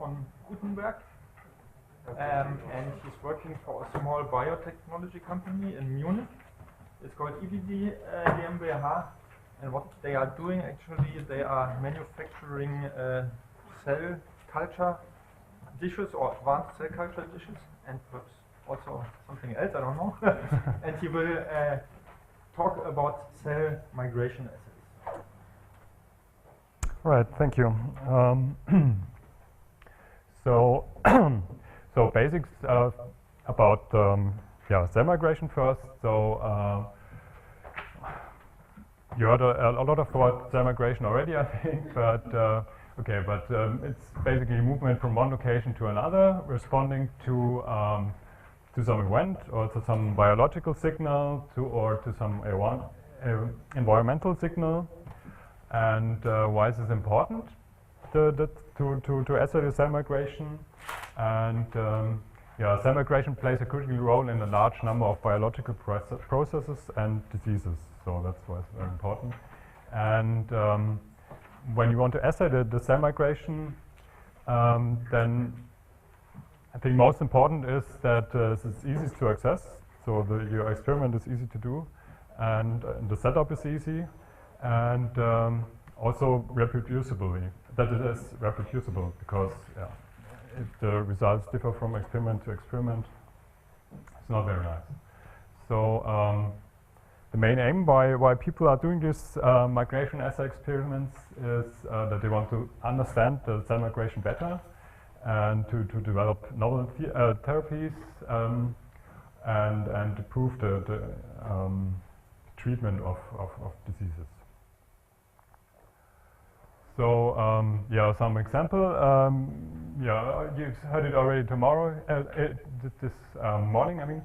von Guttenberg, and he's working for a small biotechnology company in Munich. It's called ibidi GmbH, and what they are doing actually, they are manufacturing cell culture dishes or advanced cell culture dishes, and perhaps also something else, I don't know. And he will talk about cell migration assays. Right, thank you. So, so basics about cell migration first. So you heard a lot about cell migration already, I think, but okay, but it's basically movement from one location to another, responding to some event or to some biological signal, or to some environmental signal. And why is this important to assay the cell migration? And cell migration plays a critical role in a large number of biological processes and diseases. So that's why it's very important. And when you want to assay the cell migration, then I think most important is that it's easy to access. So your experiment is easy to do, and the setup is easy. And also reproducibly. That it is reproducible, because if the results differ from experiment to experiment, it's not very nice. So the main aim why people are doing this migration assay experiments is that they want to understand the cell migration better and to develop novel therapies and to prove the treatment of diseases. So some example. You've heard it already this morning. I mean,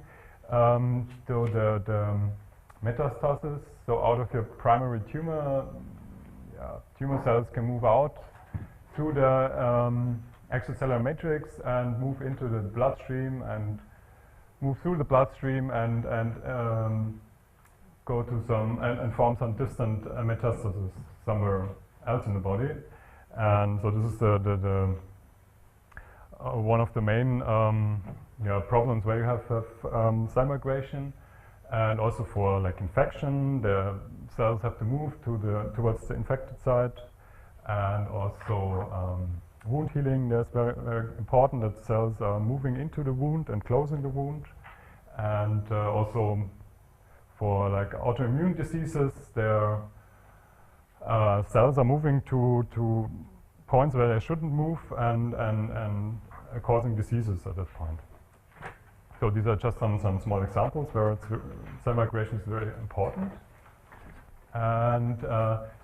so the metastasis. So out of your primary tumor, tumor cells can move out through the extracellular matrix and move into the bloodstream and move through the bloodstream and go to some and form some distant metastasis somewhere else in the body. And so this is the one of the main problems where you have cell migration, and also for like infection, the cells have to move towards the infected site, and also wound healing. That's very, very important that cells are moving into the wound and closing the wound, and also for like autoimmune diseases, their cells are moving to points where they shouldn't move and causing diseases at that point. So these are just some small examples where cell migration is very important. And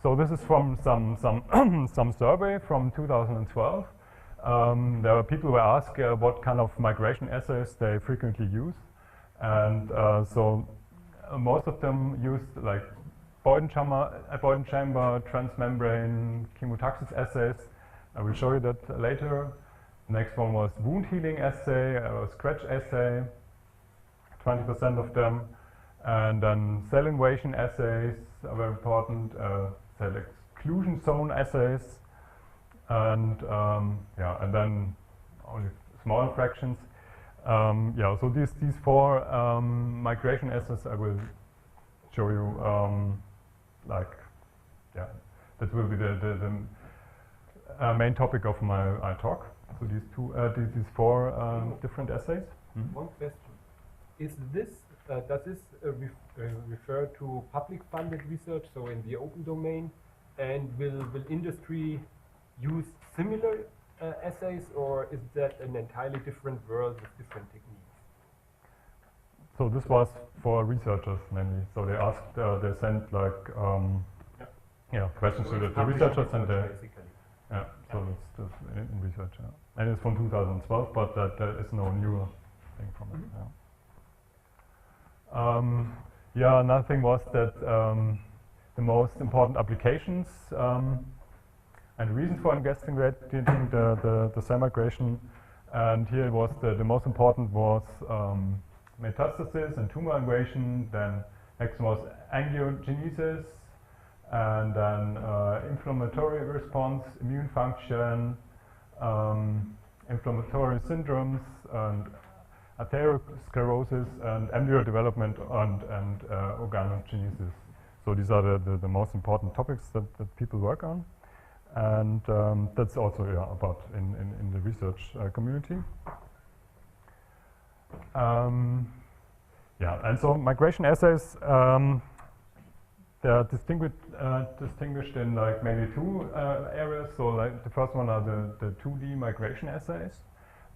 so this is from some survey from 2012. There were people who were asked what kind of migration assays they frequently use, and so most of them used like Boyden chamber, transmembrane chemotaxis assays. I will show you that later. Next one was wound healing assay, scratch assay, 20% of them, and then cell invasion assays are very important, cell exclusion zone assays, and and then only smaller fractions. So these four migration assays I will show you. That will be the main topic of my talk. So these four different assays. Mm-hmm. One question: is this does this refer to public-funded research, so in the open domain, and will industry use similar assays, or is that an entirely different world with different techniques? So this was for researchers mainly. So they asked, they sent like questions to the researchers, and so it's in research, and it's from 2012, but there is no newer thing from it. Another thing was that the most important applications and the reasons for investigating the cell migration, and here was the most important was metastasis and tumor invasion, then next was angiogenesis, and then inflammatory response, immune function, inflammatory syndromes and atherosclerosis and embryo development and organogenesis. So these are the most important topics that people work on, and that's also about in the research community. And so migration assays, they are distinguished in like mainly two areas. So like the first one are the 2D migration assays,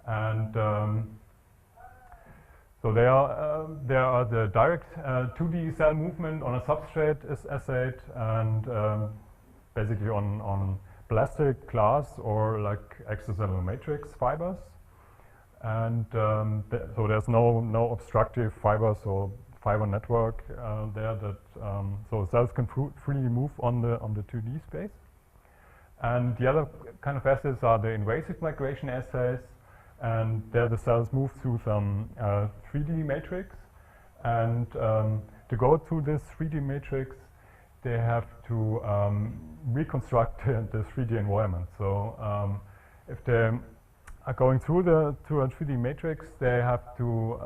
and so there are the direct 2D cell movement on a substrate is assayed, and basically on plastic, glass, or like extracellular matrix fibers. And so there's no obstructive fibers or fiber network there that so cells can freely move on the 2D space. And the other kind of assays are the invasive migration assays, and there the cells move through some 3D matrix, and to go through this 3D matrix they have to reconstruct the 3D environment. So if they are going through a 3D matrix, they have to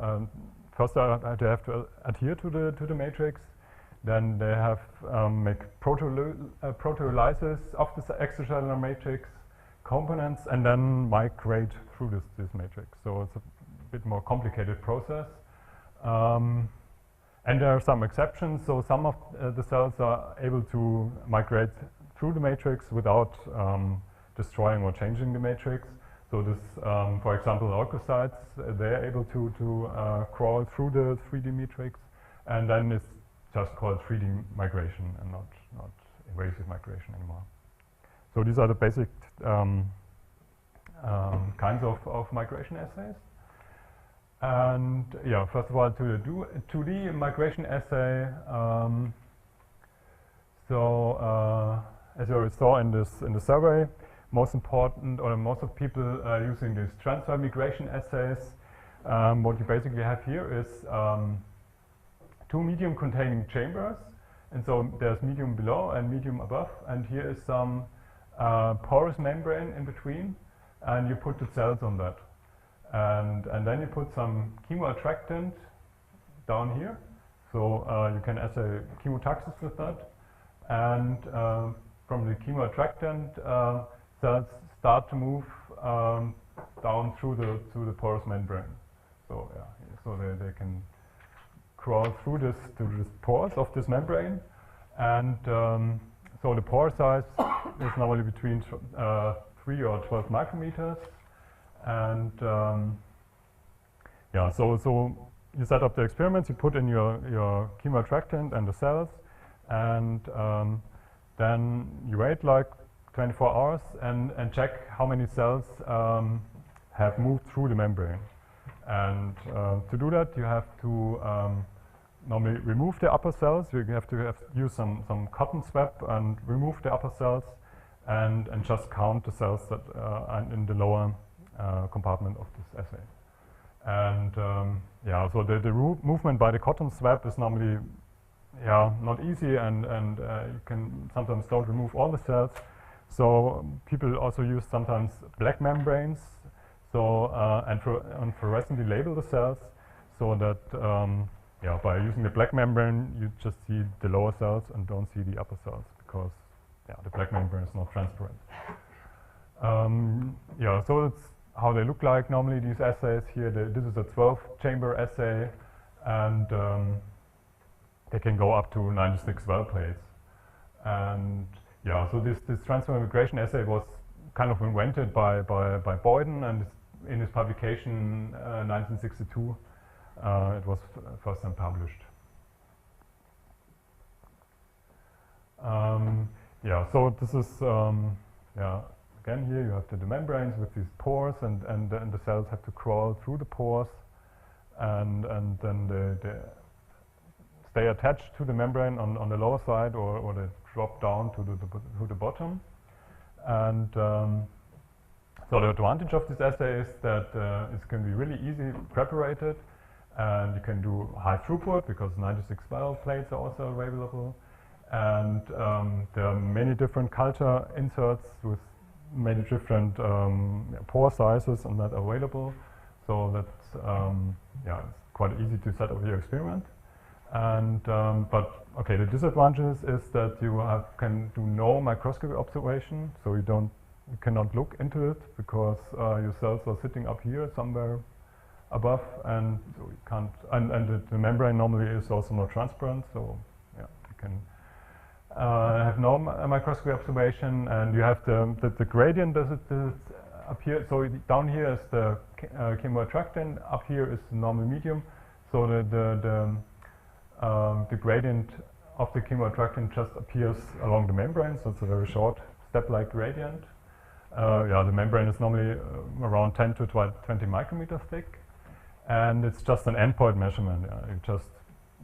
first they have to adhere to the matrix. Then they have make proteolysis of the extracellular matrix components, and then migrate through this matrix. So it's a bit more complicated process. And there are some exceptions. So some of the cells are able to migrate through the matrix without destroying or changing the matrix. So this, for example, leukocytes, they're able to crawl through the 3D matrix, and then it's just called 3D migration and not invasive migration anymore. So these are the basic kinds of migration assays. And yeah, first of all, to the 2D migration assay. As you already saw in the survey, most important, or most of people are using these transfer migration assays. What you basically have here is two medium containing chambers, and so there's medium below and medium above, and here is some porous membrane in between, and you put the cells on that, and then you put some chemoattractant down here, so you can assay chemotaxis with that, and from the chemoattractant cells start to move down through the porous membrane. So yeah, so they can crawl through the pores of this membrane, and so the pore size is normally between 3 or 12 micrometers, and yeah, so you set up the experiments, you put in your chemoattractant and the cells, and then you wait like 24 hours and check how many cells have moved through the membrane. And to do that, you have to normally remove the upper cells. You have to use some cotton swab and remove the upper cells, and just count the cells that are in the lower compartment of this assay. And yeah, so the movement by the cotton swab is normally not easy, and you can sometimes don't remove all the cells. So people also use sometimes black membranes, so and fluorescently label the cells, so that by using the black membrane you just see the lower cells and don't see the upper cells, because the black membrane is not transparent. So that's how they look like normally, these assays here. This is a 12-chamber assay, and they can go up to 96 well plates. And so this transfer migration assay was kind of invented by Boyden, and in his publication 1962 it was first time published. So this is again, here you have the membranes with these pores, and the cells have to crawl through the pores, and then they stay attached to the membrane on the lower side, or they drop down to the bottom. And so the advantage of this assay is that it can be really easy preparated, and you can do high throughput because 96 well plates are also available, and there are many different culture inserts with many different pore sizes and that available. So that's yeah, it's quite easy to set up your experiment. And but okay, the disadvantages is that you can do no microscopy observation, so you cannot look into it because your cells are sitting up here somewhere above, and so you can't. And the membrane normally is also not transparent, so yeah, you can have no microscopy observation, and you have the gradient does it up here. So down here is the chemoattractant, up here is the normal medium. So the gradient of the chemoattractant just appears along the membrane, so it's a very short step-like gradient. Yeah, the membrane is normally around 10 to 20 micrometers thick, and it's just an endpoint measurement. You just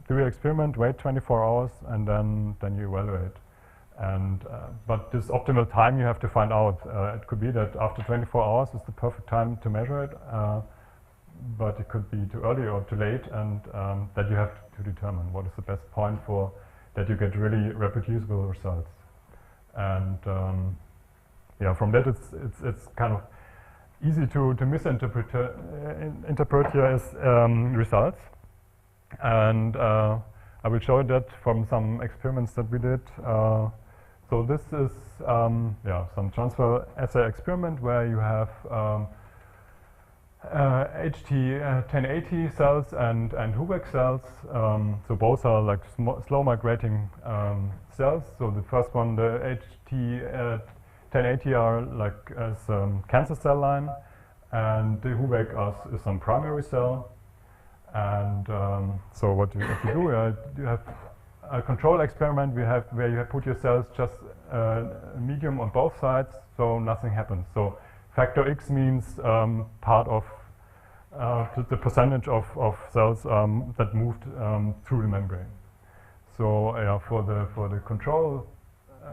do your experiment, wait 24 hours, and then you evaluate. And but this optimal time you have to find out. It could be that after 24 hours is the perfect time to measure it, but it could be too early or too late, and that you have to determine what is the best point for that you get really reproducible results. And yeah, from that it's kind of easy to misinterpret interpret your results. And I will show you that from some experiments that we did. So this is yeah, some transfer assay experiment where you have HT1080 cells and HUVEC cells. So both are like slow migrating cells. So the first one, the HT1080 are like as cancer cell line, and the HUVEC is some primary cell. And so what you do, you have a control experiment where you have put your cells just medium on both sides, so nothing happens. So factor X means part of the percentage of cells that moved through the membrane. So yeah, for the control,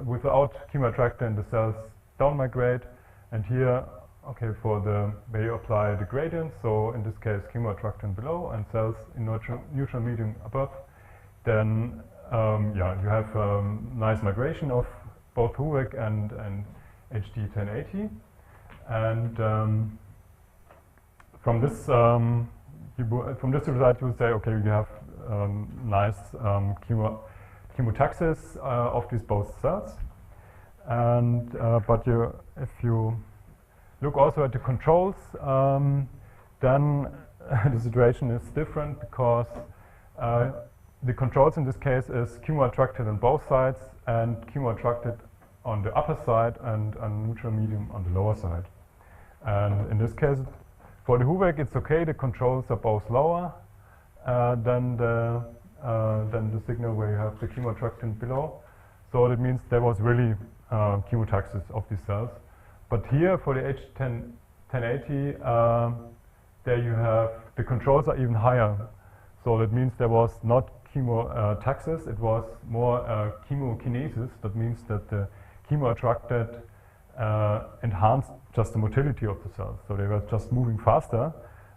without chemoattractant, the cells don't migrate, and here, okay, for the where you apply the gradient, so in this case chemoattractant below and cells in neutral medium above, then yeah, you have nice migration of both HUVEC and HT1080, and from this result you would say, okay, you have nice chemotaxis of these both cells, and but if you look also at the controls, then the situation is different, because the controls in this case is chemoattracted on both sides and chemoattracted on the upper side and neutral medium on the lower side. And in this case, for the HUVEC, it's okay. The controls are both lower than the signal where you have the chemoattractant below. So that means there was really chemotaxis of these cells. But here for the H1080, there you have the controls are even higher. So that means there was not chemotaxis, it was more chemokinesis. That means that the chemoattracted enhanced just the motility of the cells. So they were just moving faster,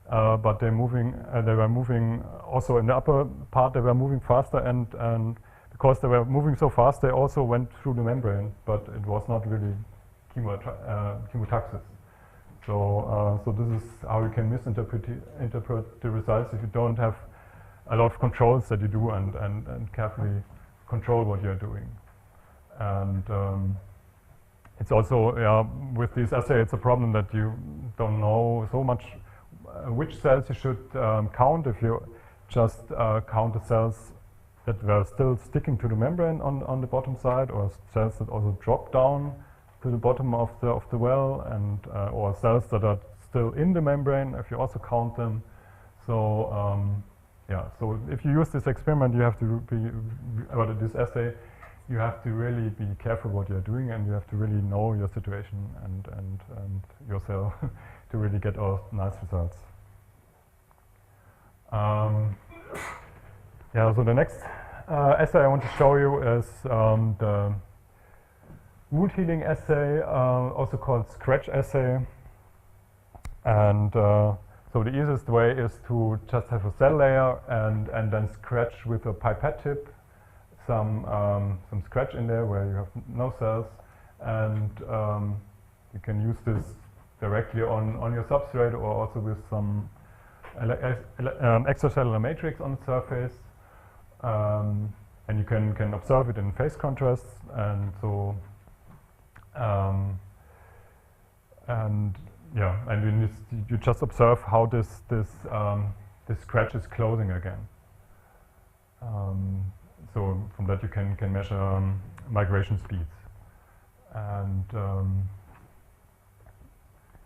but they were moving also in the upper part. They were moving faster, and because they were moving so fast, they also went through the membrane. But it was not really chemotaxis. So so this is how you can misinterpret the results if you don't have a lot of controls that you do and carefully control what you're doing. And it's also, with this assay, it's a problem that you don't know so much which cells you should count. If you just count the cells that were still sticking to the membrane on the bottom side, or cells that also drop down to the bottom of the well, and or cells that are still in the membrane, if you also count them. So yeah, so if you use this experiment, you have to or this assay, you have to really be careful what you're doing, and you have to really know your situation and yourself to really get all nice results. Yeah, so the next assay I want to show you is the wound healing assay, also called scratch assay. And so the easiest way is to just have a cell layer and then scratch with a pipette tip some scratch in there where you have no cells, and You can use this directly on your substrate or also with some extracellular matrix on the surface, and you can observe it in phase contrast, and so and you just observe how this scratch is closing again. So from that you can measure migration speeds, and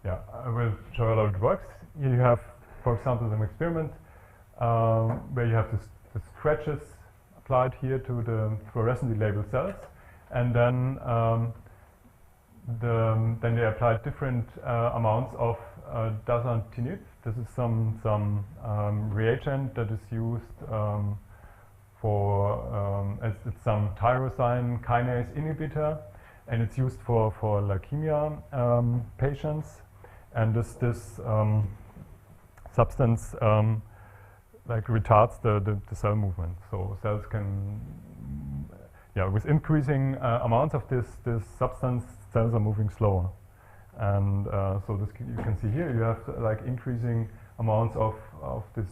yeah, I will show you how it works. Here you have, for example, an experiment where you have the scratches applied here to the fluorescently labeled cells, and then they applied different amounts of dasatinib. This is some reagent that is used it's some tyrosine kinase inhibitor, and it's used for leukemia patients. And this substance like retards the cell movement. So cells can, with increasing amounts of this substance, cells are moving slower. And so this you can see here, you have like increasing amounts of this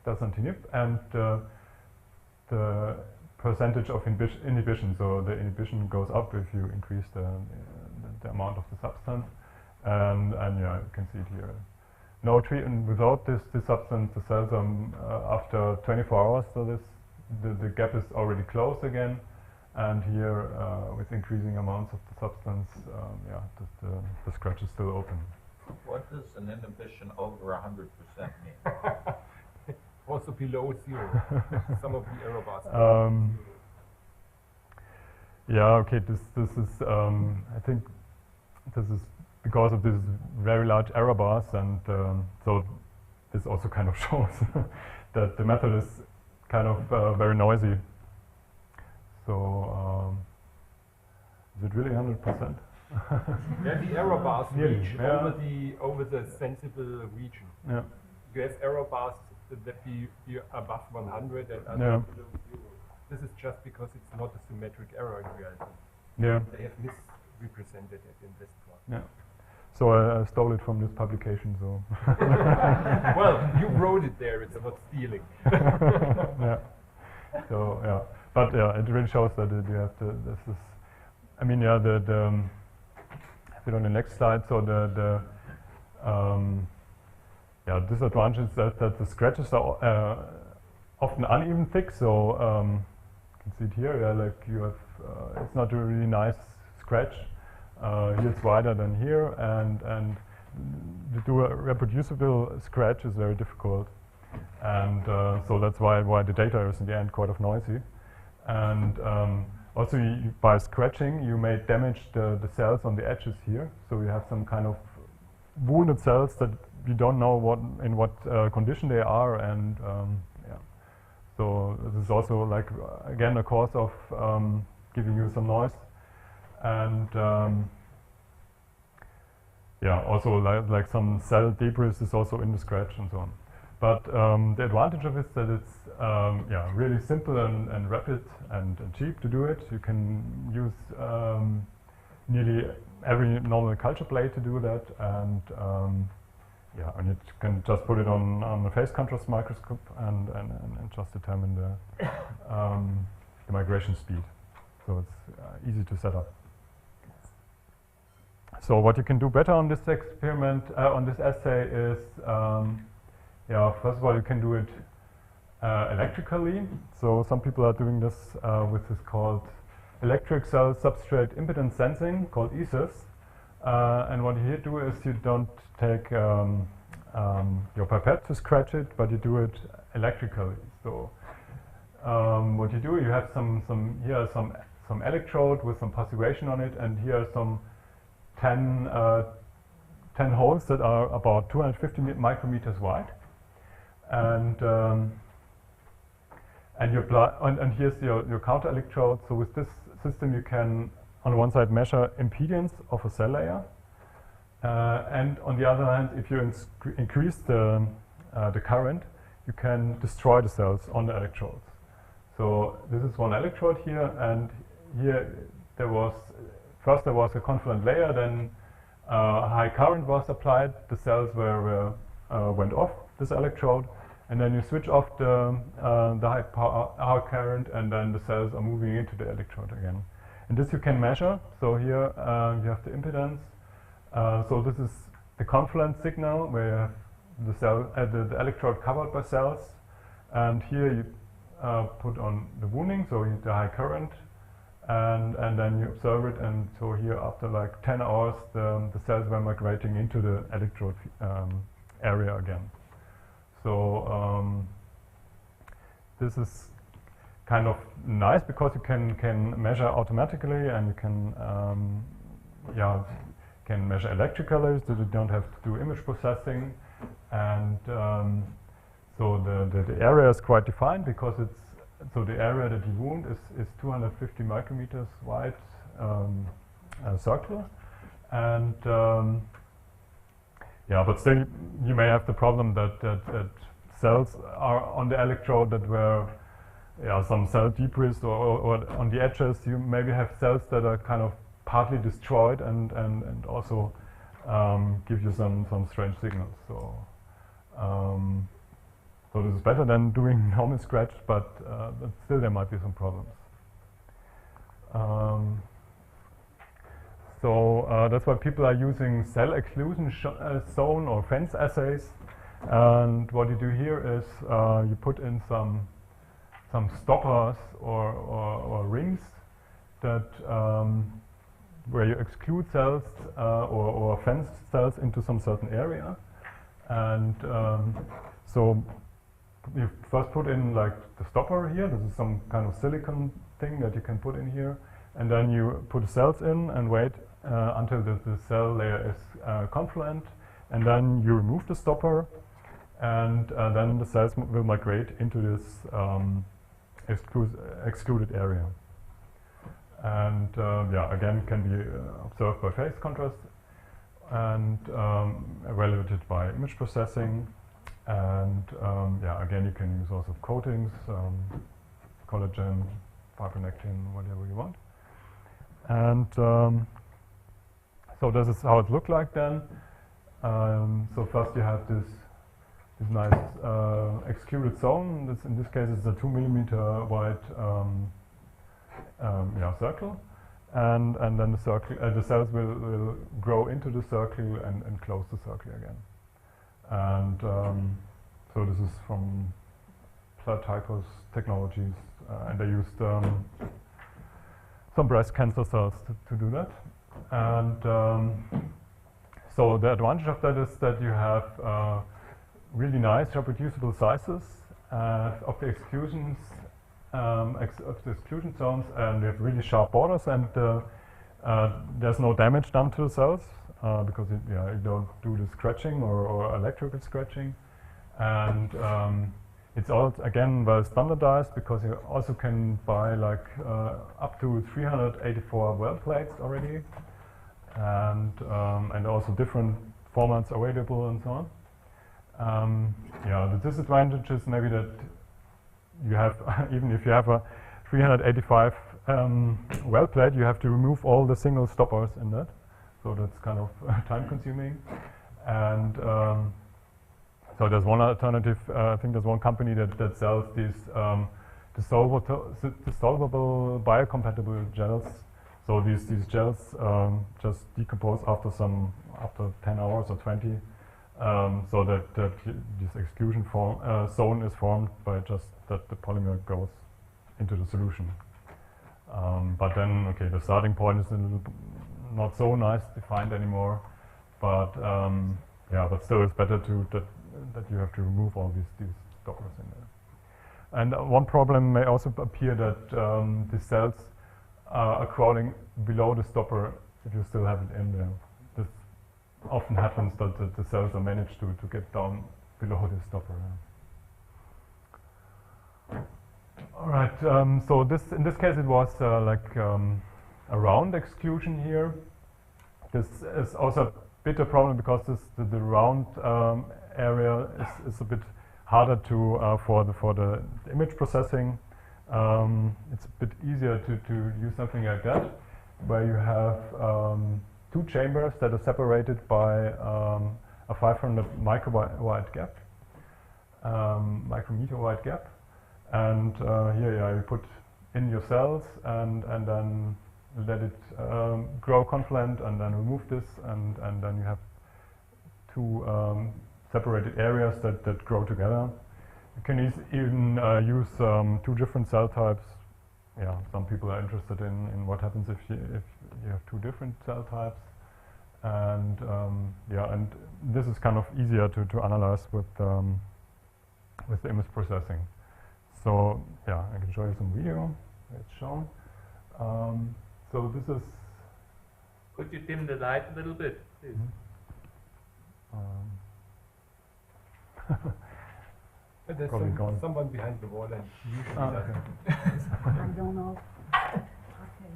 dasatinib, and the percentage of inhibition. So the inhibition goes up if you increase the amount of the substance. And yeah, you can see it here. No treatment without this substance, the cells are after 24 hours. So the gap is already closed again. And here, with increasing amounts of the substance, the scratch is still open. What does an inhibition over 100% mean? Also below 0. Some of the error bars. Yeah. Okay. This is. I think this is because of this very large error bars, and so this also kind of shows that the method is kind of very noisy. So is it really 100%? Yeah, the error bars reach yeah. over the sensible region. Yeah. You have error bars that be above 100 and others Yeah. below 0. This is just because it's not a symmetric error in reality. Yeah. They have misrepresented it in this plot. Yeah. So I stole it from this publication. So. Well, you wrote it there. It's about stealing. Yeah. So yeah, but yeah, it really shows that you have this is. I mean, yeah, the a bit on the next slide. So the disadvantage is that the scratches are often uneven thick. So you can see it here. Yeah, like you have, it's not a really nice scratch. Here it's wider than here, and to do a reproducible scratch is very difficult, and so that's why the data is in the end quite of noisy, and also by scratching you may damage the cells on the edges here, so you have some kind of wounded cells that you don't know in what condition they are, and yeah, so this is also like again a cause of giving you some noise. And yeah, also like some cell debris is also in the scratch and so on. But the advantage of it is that it's really simple and rapid and cheap to do it. You can use nearly every normal culture plate to do that, and and you can just put it on a phase contrast microscope and just determine the migration speed. So it's easy to set up. So what you can do better on this experiment, on this assay is, first of all, you can do it electrically. So some people are doing this with this called electric cell substrate impedance sensing, called ESIS. And what you here do is you don't take your pipette to scratch it, but you do it electrically. So what you do, you have some electrode with some passivation on it, and here are some 10 holes that are about 250 micrometers wide, and you apply, and here's your counter electrode. So with this system, you can on one side measure impedance of a cell layer, and on the other hand, if you increase the current, you can destroy the cells on the electrodes. So this is one electrode here, and here there was first there was a confluent layer, then high current was applied, the cells went off this electrode, and then you switch off the high current, and then the cells are moving into the electrode again. And this you can measure. So here you have the impedance. So this is the confluent signal where you have the cell, the electrode covered by cells, and here you put on the wounding, so you the high current, and then you observe it, and so here after like 10 hours the cells were migrating into the electrode area again. So this is kind of nice because you can measure automatically, and you can can measure electrically, so you don't have to do image processing, and so the area is quite defined because it's so the area that you wound is 250 micrometers wide circle, and but still you may have the problem that cells are on the electrode that were some cell debris, or on the edges you maybe have cells that are kind of partly destroyed and also give you some strange signals. So so this is better than doing normal scratch, but still there might be some problems. So that's why people are using cell exclusion zone or fence assays. And what you do here is you put in some stoppers or rings that where you exclude cells or fence cells into some certain area, and so you first put in like the stopper here. This is some kind of silicon thing that you can put in here, and then you put the cells in and wait until the cell layer is confluent, and then you remove the stopper, and then the cells will migrate into this excluded area. And again, can be observed by phase contrast and evaluated by image processing. And again, you can use also coatings, collagen, fibronectin, whatever you want. And so this is how it looked like then. So first you have this nice excluded zone. In this case, it's a 2 millimeter wide circle, and then the cells will grow into the circle and close the circle again. And so this is from Platypus Technologies, and they used some breast cancer cells to do that. And so the advantage of that is that you have really nice reproducible sizes of the exclusions. Of the exclusion zones, and we have really sharp borders, and there's no damage done to the cells because you don't do the scratching or electrical scratching, and it's all again well standardized because you also can buy like up to 384 weld plates already, and also different formats available and so on. The disadvantage is maybe that you have, even if you have a 385 weld plate, you have to remove all the single stoppers in that. So that's kind of time consuming. And so there's one alternative, I think there's one company that sells these dissolvable biocompatible gels. So these gels just decompose after 10 hours or 20. So that this exclusion zone is formed by just that the polymer goes into the solution. But then, okay, the starting point is a little not so nice defined anymore. But but still, it's better that you have to remove all these stoppers in there. And one problem may also appear that the cells are crawling below the stopper if you still have it in there. This often happens that the cells are managed to get down below the stopper. All right. So in this case it was like a round exclusion here. This is also a bit a problem because the round area is a bit harder to for the image processing. It's a bit easier to use something like that. where you have two chambers that are separated by a 500 micrometer gap, and here you put in your cells and then let it grow confluent, and then remove this, and then you have two separated areas that grow together. You can even use two different cell types. Yeah, some people are interested in what happens if you have two different cell types, and and this is kind of easier to analyze with image processing. So yeah, I can show you some video. It's shown. So this is. Could you dim the light a little bit, please? But there's Probably gone. someone behind the wall and usually Okay. I don't know. Okay.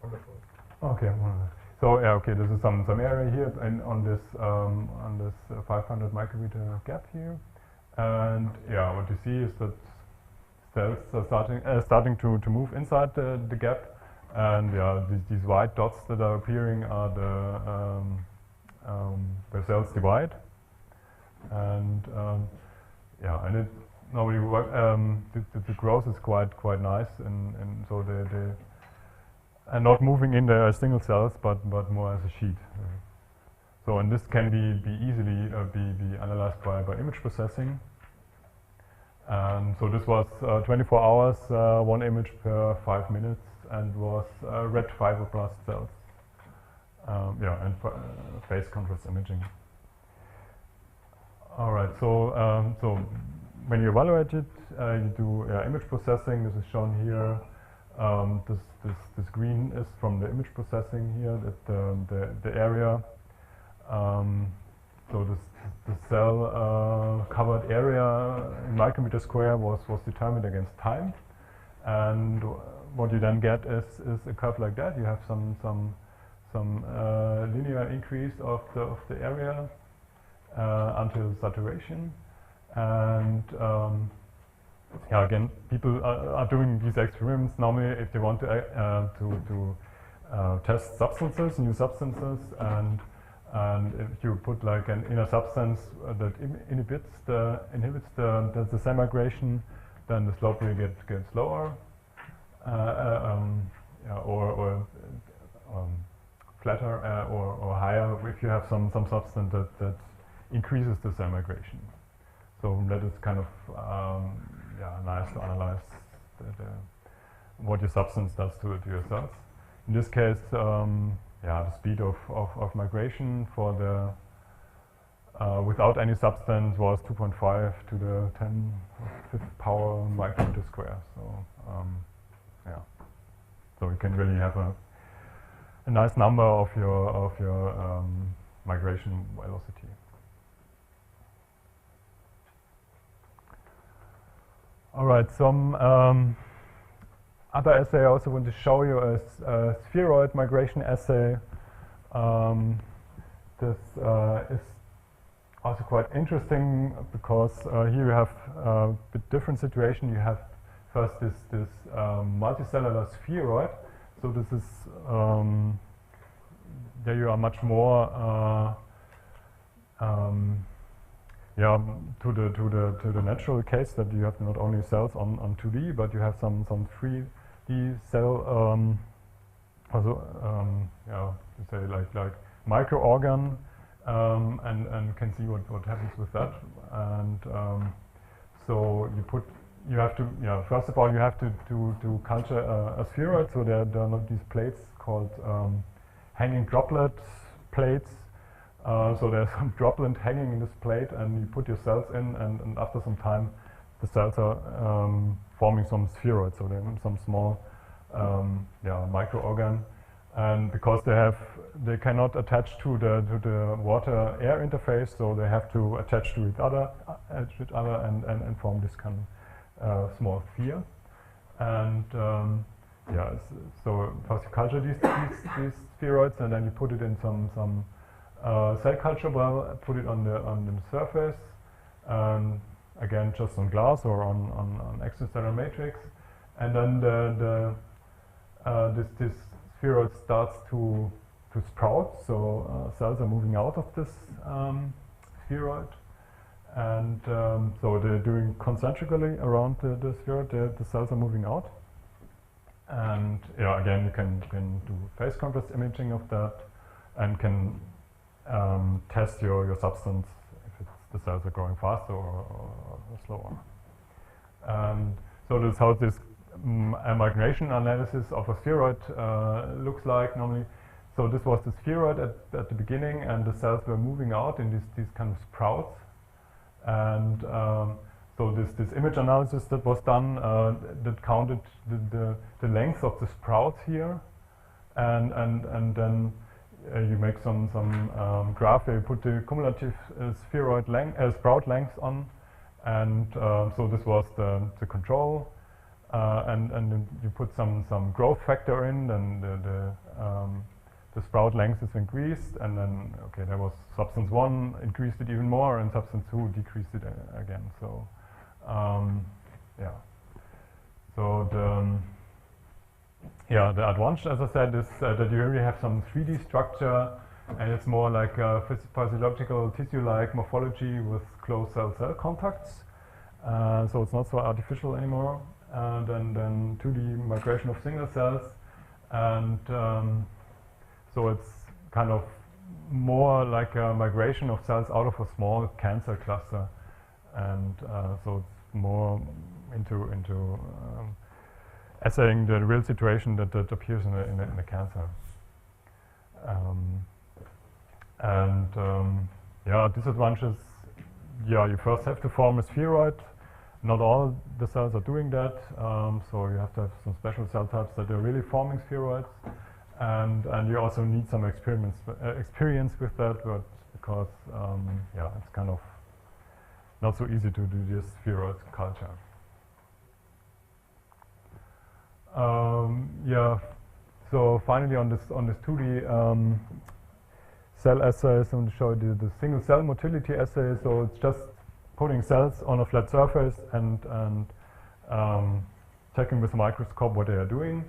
wonderful. Okay. So yeah, okay. This is some area here, and on this 500 micrometer gap here, and yeah, what you see is that cells are starting to move inside the gap, and yeah, these white dots that are appearing are the where cells divide, and yeah, and it normally the growth is quite nice, and so they are not moving in there as single cells, but more as a sheet. So and this can be easily be analyzed by image processing. So this was 24 hours, one image per 5 minutes, and was red fibroblast cells. Yeah, and phase contrast imaging. All right. So so when you evaluate it, you do image processing. This is shown here. This green is from the image processing here. That the area. So the cell covered area in micrometer square was determined against time, and what you then get is a curve like that. You have some linear increase of the area until saturation, and yeah, again, people are doing these experiments normally if they want to test substances, new substances, and if you put like an inner substance that inhibits the cell migration, then the slope will get lower, yeah, or flatter, or higher if you have some substance that increases the cell migration. So that is kind of yeah, nice to analyze what your substance does to your cells. In this case, yeah, the speed of migration for the without any substance was 2.5 to the 10⁵ power micrometer square. So yeah, so you can really have a nice number of your migration velocity. All right, some other assay I also want to show you is a spheroid migration assay. This is also quite interesting because here you have a bit different situation. You have first this multicellular spheroid. So this is there you are much more yeah, to the natural case that you have not only cells on 2D, but you have some 3D cell also yeah, to say like microorgan, and can see what happens with that. And so you have to, yeah, first of all you have to culture a spheroid. So there are not these plates called hanging droplet plates. So there's some droplet hanging in this plate, and you put your cells in, and after some time the cells are forming some spheroids, so they're some small yeah, microorgan, and because they cannot attach to the water-air interface, so they have to attach to each other and form this kind of small sphere. And yeah, so first you culture these spheroids, and then you put it in some cell culture well, put it on the surface, again just on glass or on extracellular matrix, and then this spheroid starts to sprout. So cells are moving out of this spheroid, and so they're doing concentrically around the spheroid. The cells are moving out, and yeah, again you can do phase contrast imaging of that, and can test your substance if the cells are growing faster or slower. So that's how this migration analysis of a spheroid looks like normally. So this was the spheroid at the beginning, and the cells were moving out in these kind of sprouts. And so this image analysis that was done that counted the length of the sprouts here, and then you make some graph where you put the cumulative spheroid sprout length on, and so this was the control, and then you put some growth factor in, then the sprout length is increased, and then okay, there was substance 1 increased it even more, and substance 2 decreased it again. So yeah. So the advantage, as I said, is that you really have some 3D structure, and it's more like a physiological tissue-like morphology with close cell-cell contacts. So it's not so artificial anymore. Then 2D migration of single cells, and so it's kind of more like a migration of cells out of a small cancer cluster, and so it's more into assaying the real situation that appears in the cancer. Yeah, disadvantages. Yeah, you first have to form a spheroid. Not all the cells are doing that, so you have to have some special cell types that are really forming spheroids, and you also need some experience with that, but because yeah, it's kind of not so easy to do this spheroid culture. Yeah, so finally on this 2D cell assays, I'm going to show you the single cell motility assay. So it's just putting cells on a flat surface and checking with a microscope what they are doing,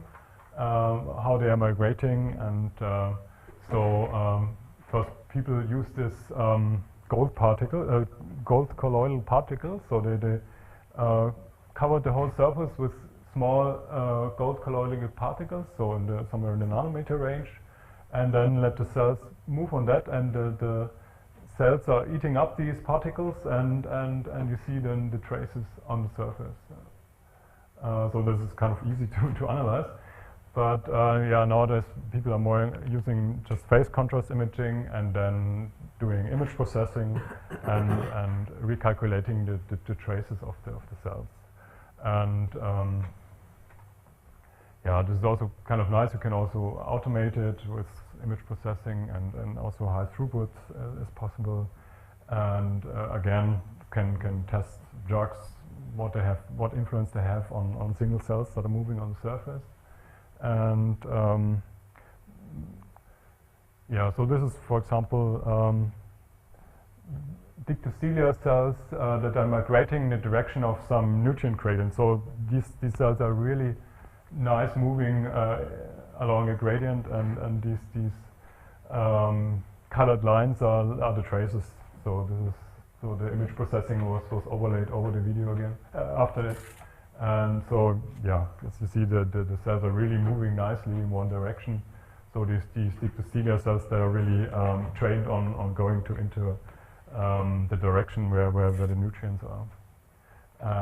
how they are migrating, and so first people use this gold colloidal particle. So they covered the whole surface with small gold colloidal particles, so somewhere in the nanometer range, and then let the cells move on that, and the cells are eating up these particles, and you see then the traces on the surface. So this is kind of easy to analyze, but yeah, nowadays people are more using just phase contrast imaging, and then doing image processing and recalculating the traces of the cells. And yeah, this is also kind of nice. You can also automate it with image processing, and also high throughput is possible. And again, can test drugs, what influence they have on single cells that are moving on the surface. And yeah, so this is, for example, dictyostelial cells that are migrating in the direction of some nutrient gradient. So these cells are really nice moving along a gradient, and these colored lines are the traces. So the image processing was overlaid over the video again after it, and so yeah, as you see, the cells are really moving nicely in one direction. So these dictyostelial cells, they are really trained on going into the direction where the nutrients are,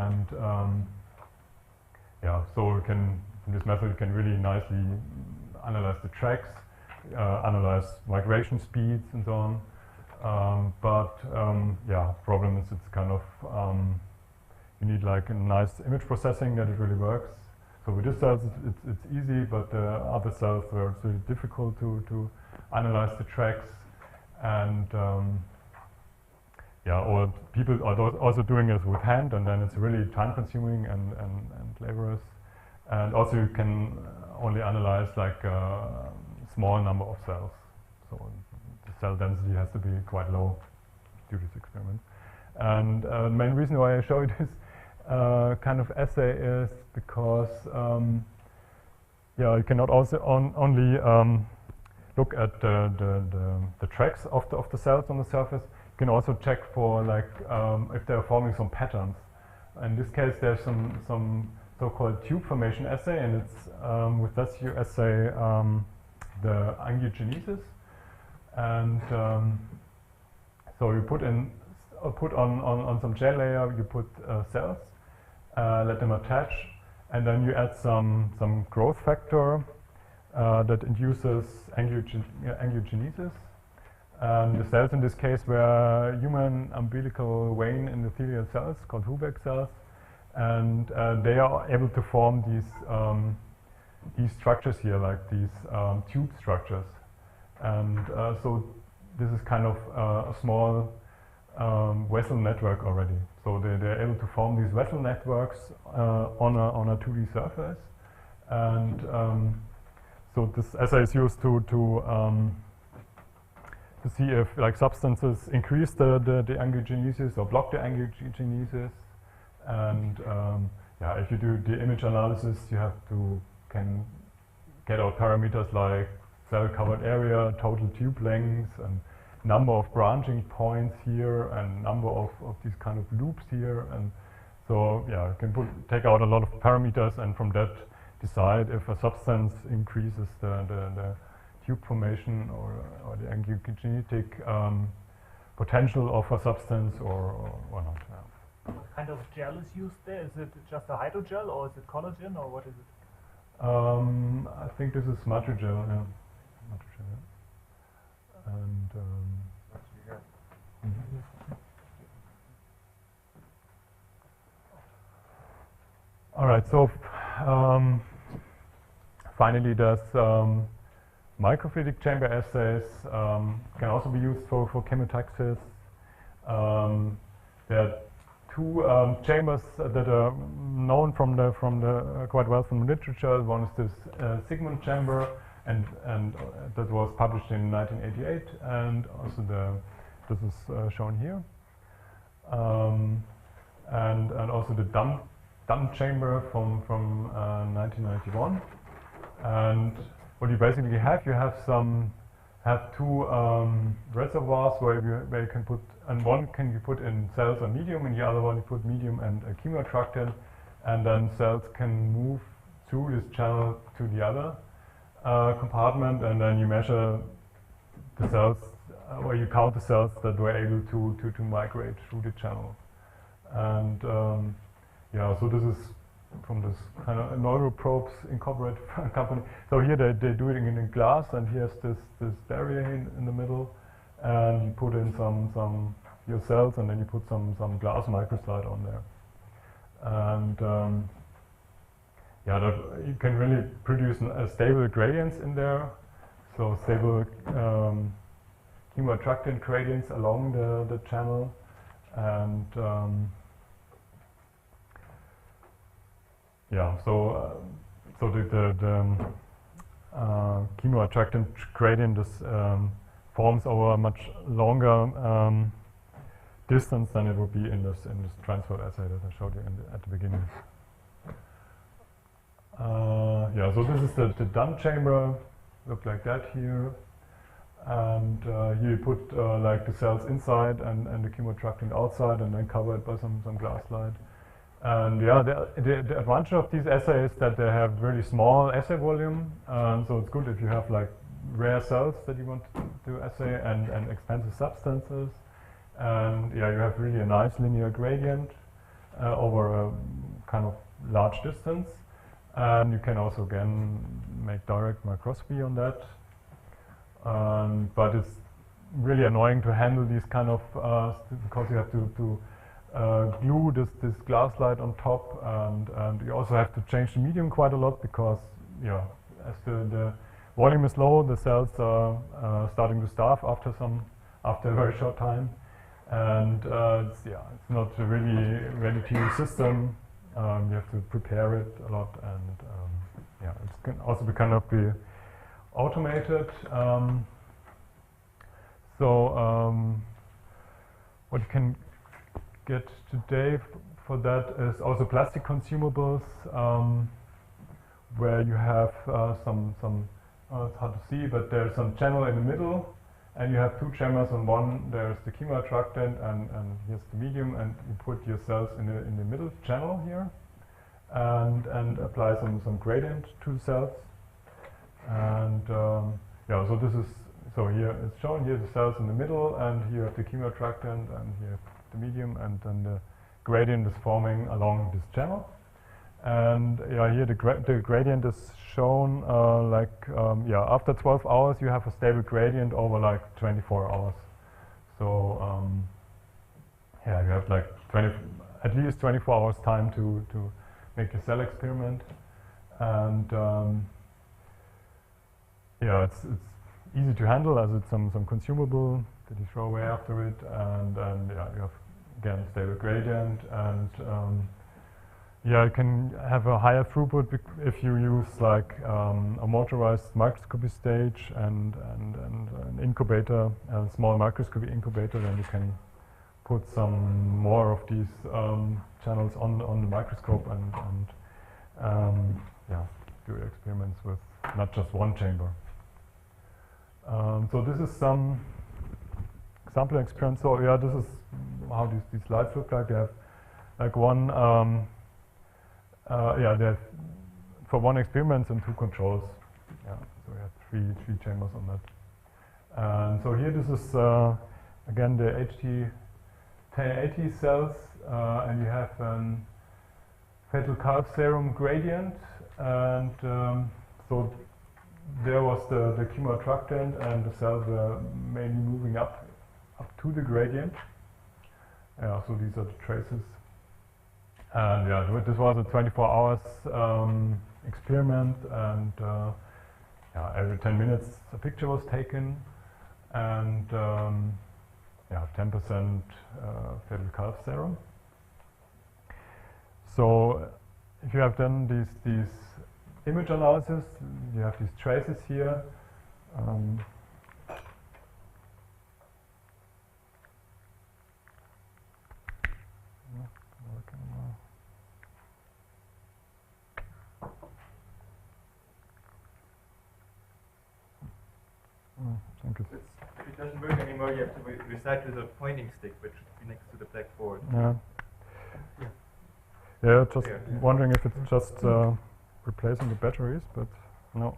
and yeah, so this method can really nicely analyze the tracks, analyze migration speeds, and so on. But yeah, problem is it's kind of you need like a nice image processing that it really works. So with this cells, it's easy, but other cells where it's really difficult to analyze the tracks, and yeah, or people are also doing it with hand, and then it's really time-consuming and laborious. And also you can only analyze like a small number of cells. So the cell density has to be quite low to do this experiment. And the main reason why I show this kind of assay is because you cannot also only look at the tracks of the cells on the surface. You can also check for like if they are forming some patterns. In this case, there's some so-called tube formation assay, and it's with this you assay the angiogenesis, and so you put on some gel layer, you put cells, let them attach, and then you add some growth factor that induces angiogenesis. The cells in this case were human umbilical vein endothelial cells called Hubeck cells, and they are able to form these structures here, like these tube structures. And so this is kind of a small vessel network already. So they're able to form these vessel networks on a 2D surface, and so this assay is used to see if like substances increase the angiogenesis or block the angiogenesis, and if you do the image analysis, you can get out parameters like cell covered area, total tube length, and number of branching points here, and number of these kind of loops here, and so you can take out a lot of parameters, and from that decide if a substance increases the tube formation or the angiogenetic potential of a substance or not. What kind of gel is used there? Is it just a hydrogel, or is it collagen, or what is it? I think this is matrigel, yeah. Matrigel, yeah. And all right, so finally there's microfluidic chamber assays can also be used for chemotaxis. There are two chambers that are known from the quite well from the literature. One is this Sigmund chamber, and that was published in 1988, and also this is shown here, and also the Dunn chamber from 1991. And what you basically have, you have two reservoirs where you can put, and one can be put in cells or medium, and the other one you put medium and a chemoattractant, and then cells can move through this channel to the other compartment, and then you measure the cells, or you count the cells that were able to migrate through the channel. And so this is from this kind of Neuroprobes Incorporated company. So here they do it in glass, and here's this barrier in the middle, and you put in some your cells, and then you put some glass microslide on there. And that you can really produce stable gradients in there, so stable chemoattractant gradients along the channel, and so the chemoattractant gradient forms over a much longer distance than it would be in this transport assay that I showed you at the beginning. So this is the Dunn chamber, look like that here, and here you put like the cells inside and the chemoattractant outside, and then cover it by some glass slide. And the advantage of these assays is that they have really small assay volume, so it's good if you have like rare cells that you want to assay and expensive substances. And you have really a nice linear gradient over a kind of large distance. And you can also again make direct microscopy on that. But it's really annoying to handle these kind of because you have to glue this glass slide on top, and you also have to change the medium quite a lot, because as the volume is low, the cells are starting to starve after a very short time, and it's not a really ready-to-use system. You have to prepare it a lot, and it can also be automated. So what you can get today for that is also plastic consumables, where you have some it's hard to see, but there's some channel in the middle, and you have two chambers. On one there's the chemoattractant, and here's the medium, and you put your cells in the middle channel here, and apply some gradient to the cells, and yeah. So this is here it's shown here the cells in the middle, and here you have the chemoattractant, and here the medium, and then the gradient is forming along this channel. And yeah, here the gradient is shown yeah, after 12 hours you have a stable gradient over like 24 hours. So yeah, you have like at least 24 hours time to make a cell experiment, and yeah, it's easy to handle as it's some consumable that you throw away after it, and yeah, you have again stable gradient, and yeah, you can have a higher throughput if you use like a motorized microscopy stage and an incubator, a small microscopy incubator. Then you can put some more of these channels on the microscope and yeah, do experiments with not just one chamber. So this is some example experiments. So yeah, this is how these slides look like. They have like one. Yeah, they have for one experiment and two controls. Yeah, so we have three chambers on that. And so here this is again the HT1080 cells, and you have an fetal calf serum gradient, and so there was the chemoattractant, and the cells were mainly moving up to the gradient. Yeah, so these are the traces. And yeah, this was a 24 hours experiment, and yeah, every 10 minutes a picture was taken, and yeah, 10% fetal calf serum. So if you have done these image analysis, you have these traces here. If it doesn't work anymore, you have to recite with a pointing stick, which should be next to the blackboard. Yeah. Yeah, just wondering if it's just replacing the batteries, but no.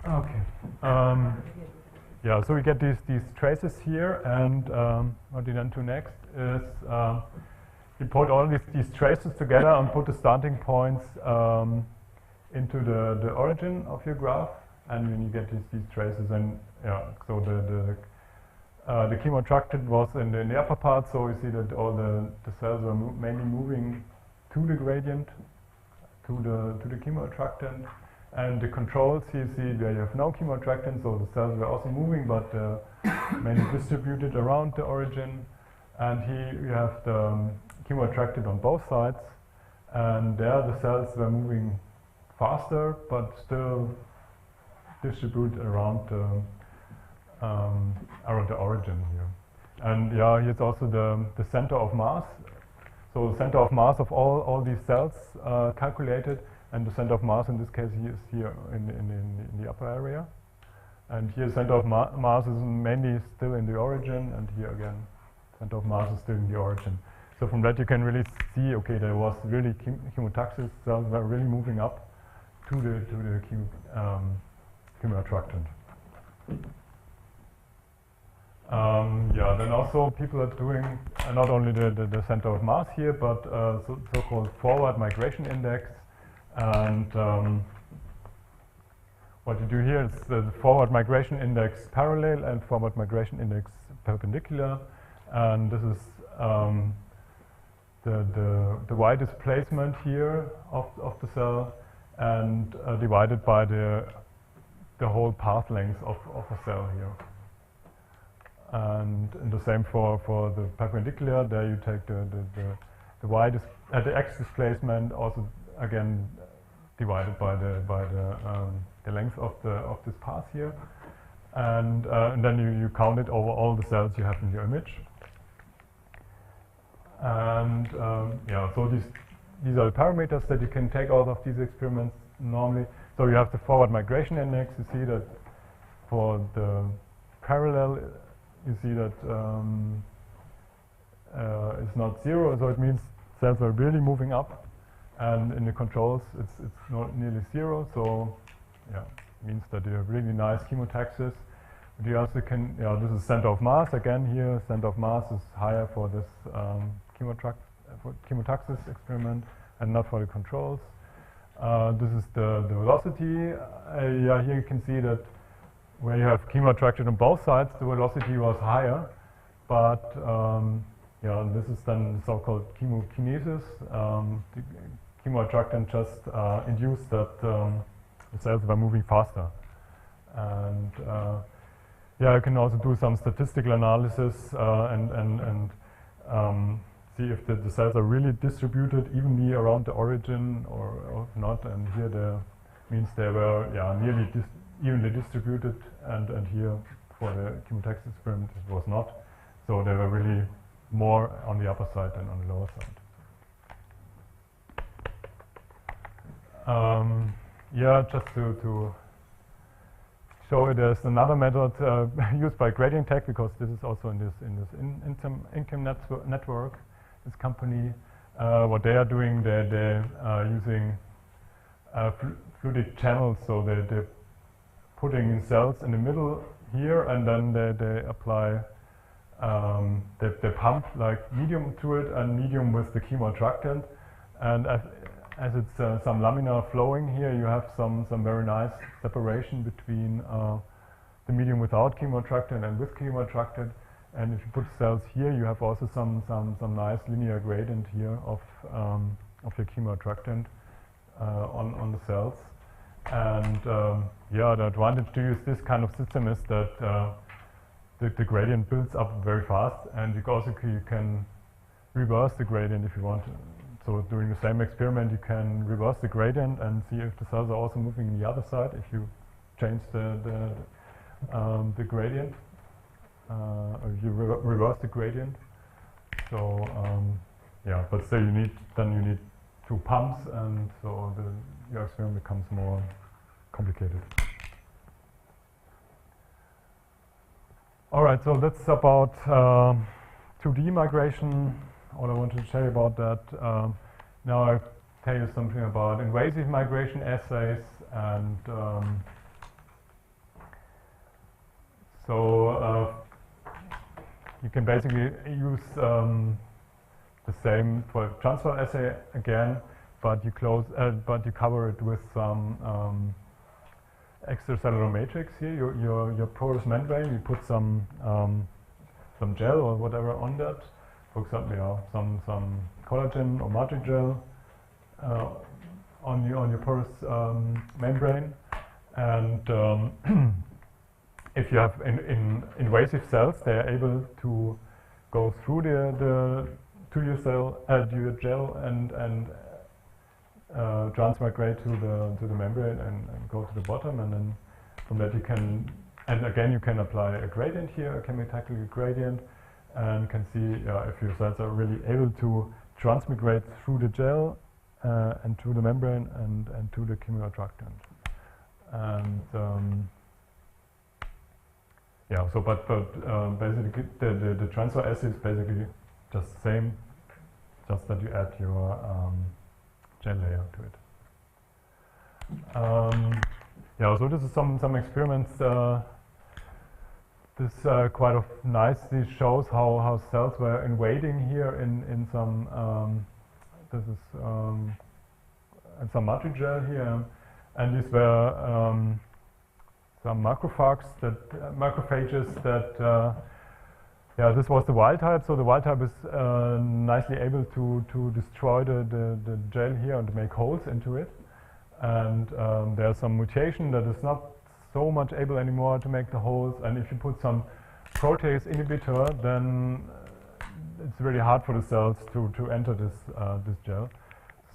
Okay. Yeah, so we get these traces here, and what you then do next is you put all these traces together and put the starting points into the origin of your graph, and then you get these traces. And yeah, so the chemoattractant was in the upper part, so you see that all the cells were mainly moving to the gradient, to the chemoattractant, and the controls you see where you have no chemoattractant, so the cells were also moving, but mainly distributed around the origin. And here you have the chemoattractant on both sides, and there the cells were moving faster, but still distributed around the origin here. And yeah, here's also the center of mass. So the center of mass of all these cells calculated, and the center of mass in this case is here in the upper area. And here center of mass is mainly still in the origin, and here again center of mass is still in the origin. So from that you can really see, okay, there was really chemotaxis cells were really moving up to the chemoattractant. Yeah, then also people are doing not only the center of mass here, but so-called forward migration index. And what you do here is the forward migration index parallel and forward migration index perpendicular. And this is the y displacement here of the cell, and divided by the whole path length of a cell here. And the same for the perpendicular. There you take the y the x displacement, also again divided by the length of this path here, and then you count it over all the cells you have in your image. And yeah, so these are the parameters that you can take out of these experiments normally. So you have the forward migration index. You see that for the parallel, you see that it's not 0, so it means cells are really moving up, and in the controls it's not nearly 0. So yeah, it means that you have really nice chemotaxis. But you also can, this is center of mass again here. Center of mass is higher for this chemotaxis experiment and not for the controls. This is the velocity. Yeah, here you can see that where you have chemoattracted on both sides, the velocity was higher, but yeah, this is then so-called chemokinesis. The chemoattractant just induced that the cells were moving faster. And yeah, you can also do some statistical analysis and see if the cells are really distributed evenly around the origin or not. And here means they were nearly evenly distributed, and here for the chemotaxis experiment it was not. So they were really more on the upper side than on the lower side. Yeah, just to show you, there's another method used by Gradient Tech, because this is also in this income network. This company, what they are doing, they're using fluidic channels. So they're putting in cells in the middle here, and then they apply, they pump like medium to it, and medium with the chemoattractant. And as it's some laminar flowing here, you have some very nice separation between the medium without chemoattractant and with chemoattractant. And if you put cells here, you have also some nice linear gradient here of your chemoattractant on the cells. And yeah, the advantage to use this kind of system is that the gradient builds up very fast, and you can reverse the gradient if you want to. So during the same experiment, you can reverse the gradient and see if the cells are also moving in the other side if you change the gradient, or if you reverse the gradient. So yeah, but still you need 2 pumps, and so your experiment becomes more complicated. All right, so that's about 2D migration. All I wanted to tell you about that. Now I'll tell you something about invasive migration assays, and so you can basically use the same for transfer assay again, but you cover it with some extracellular matrix here. Your porous membrane. You put some gel or whatever on that. For example, some collagen or matrigel on your porous membrane, and if you have invasive cells, they are able to go through to your gel and transmigrate to the membrane and go to the bottom, and then from that you can apply a gradient here, a chemotechnical gradient, and can see if your cells are really able to transmigrate through the gel and through the membrane and to the chemoattractant. And yeah, so but basically the transfer assay is basically just the same, just that you add your gel layer to it. Yeah, so this is some experiments. This quite nicely shows how cells were invading here in some. This is and some matrigel here, and these were some macrophages that. Yeah, this was the wild type. So the wild type is nicely able to destroy the gel here and make holes into it. And there's some mutation that is not so much able anymore to make the holes. And if you put some protease inhibitor, then it's really hard for the cells to enter this gel.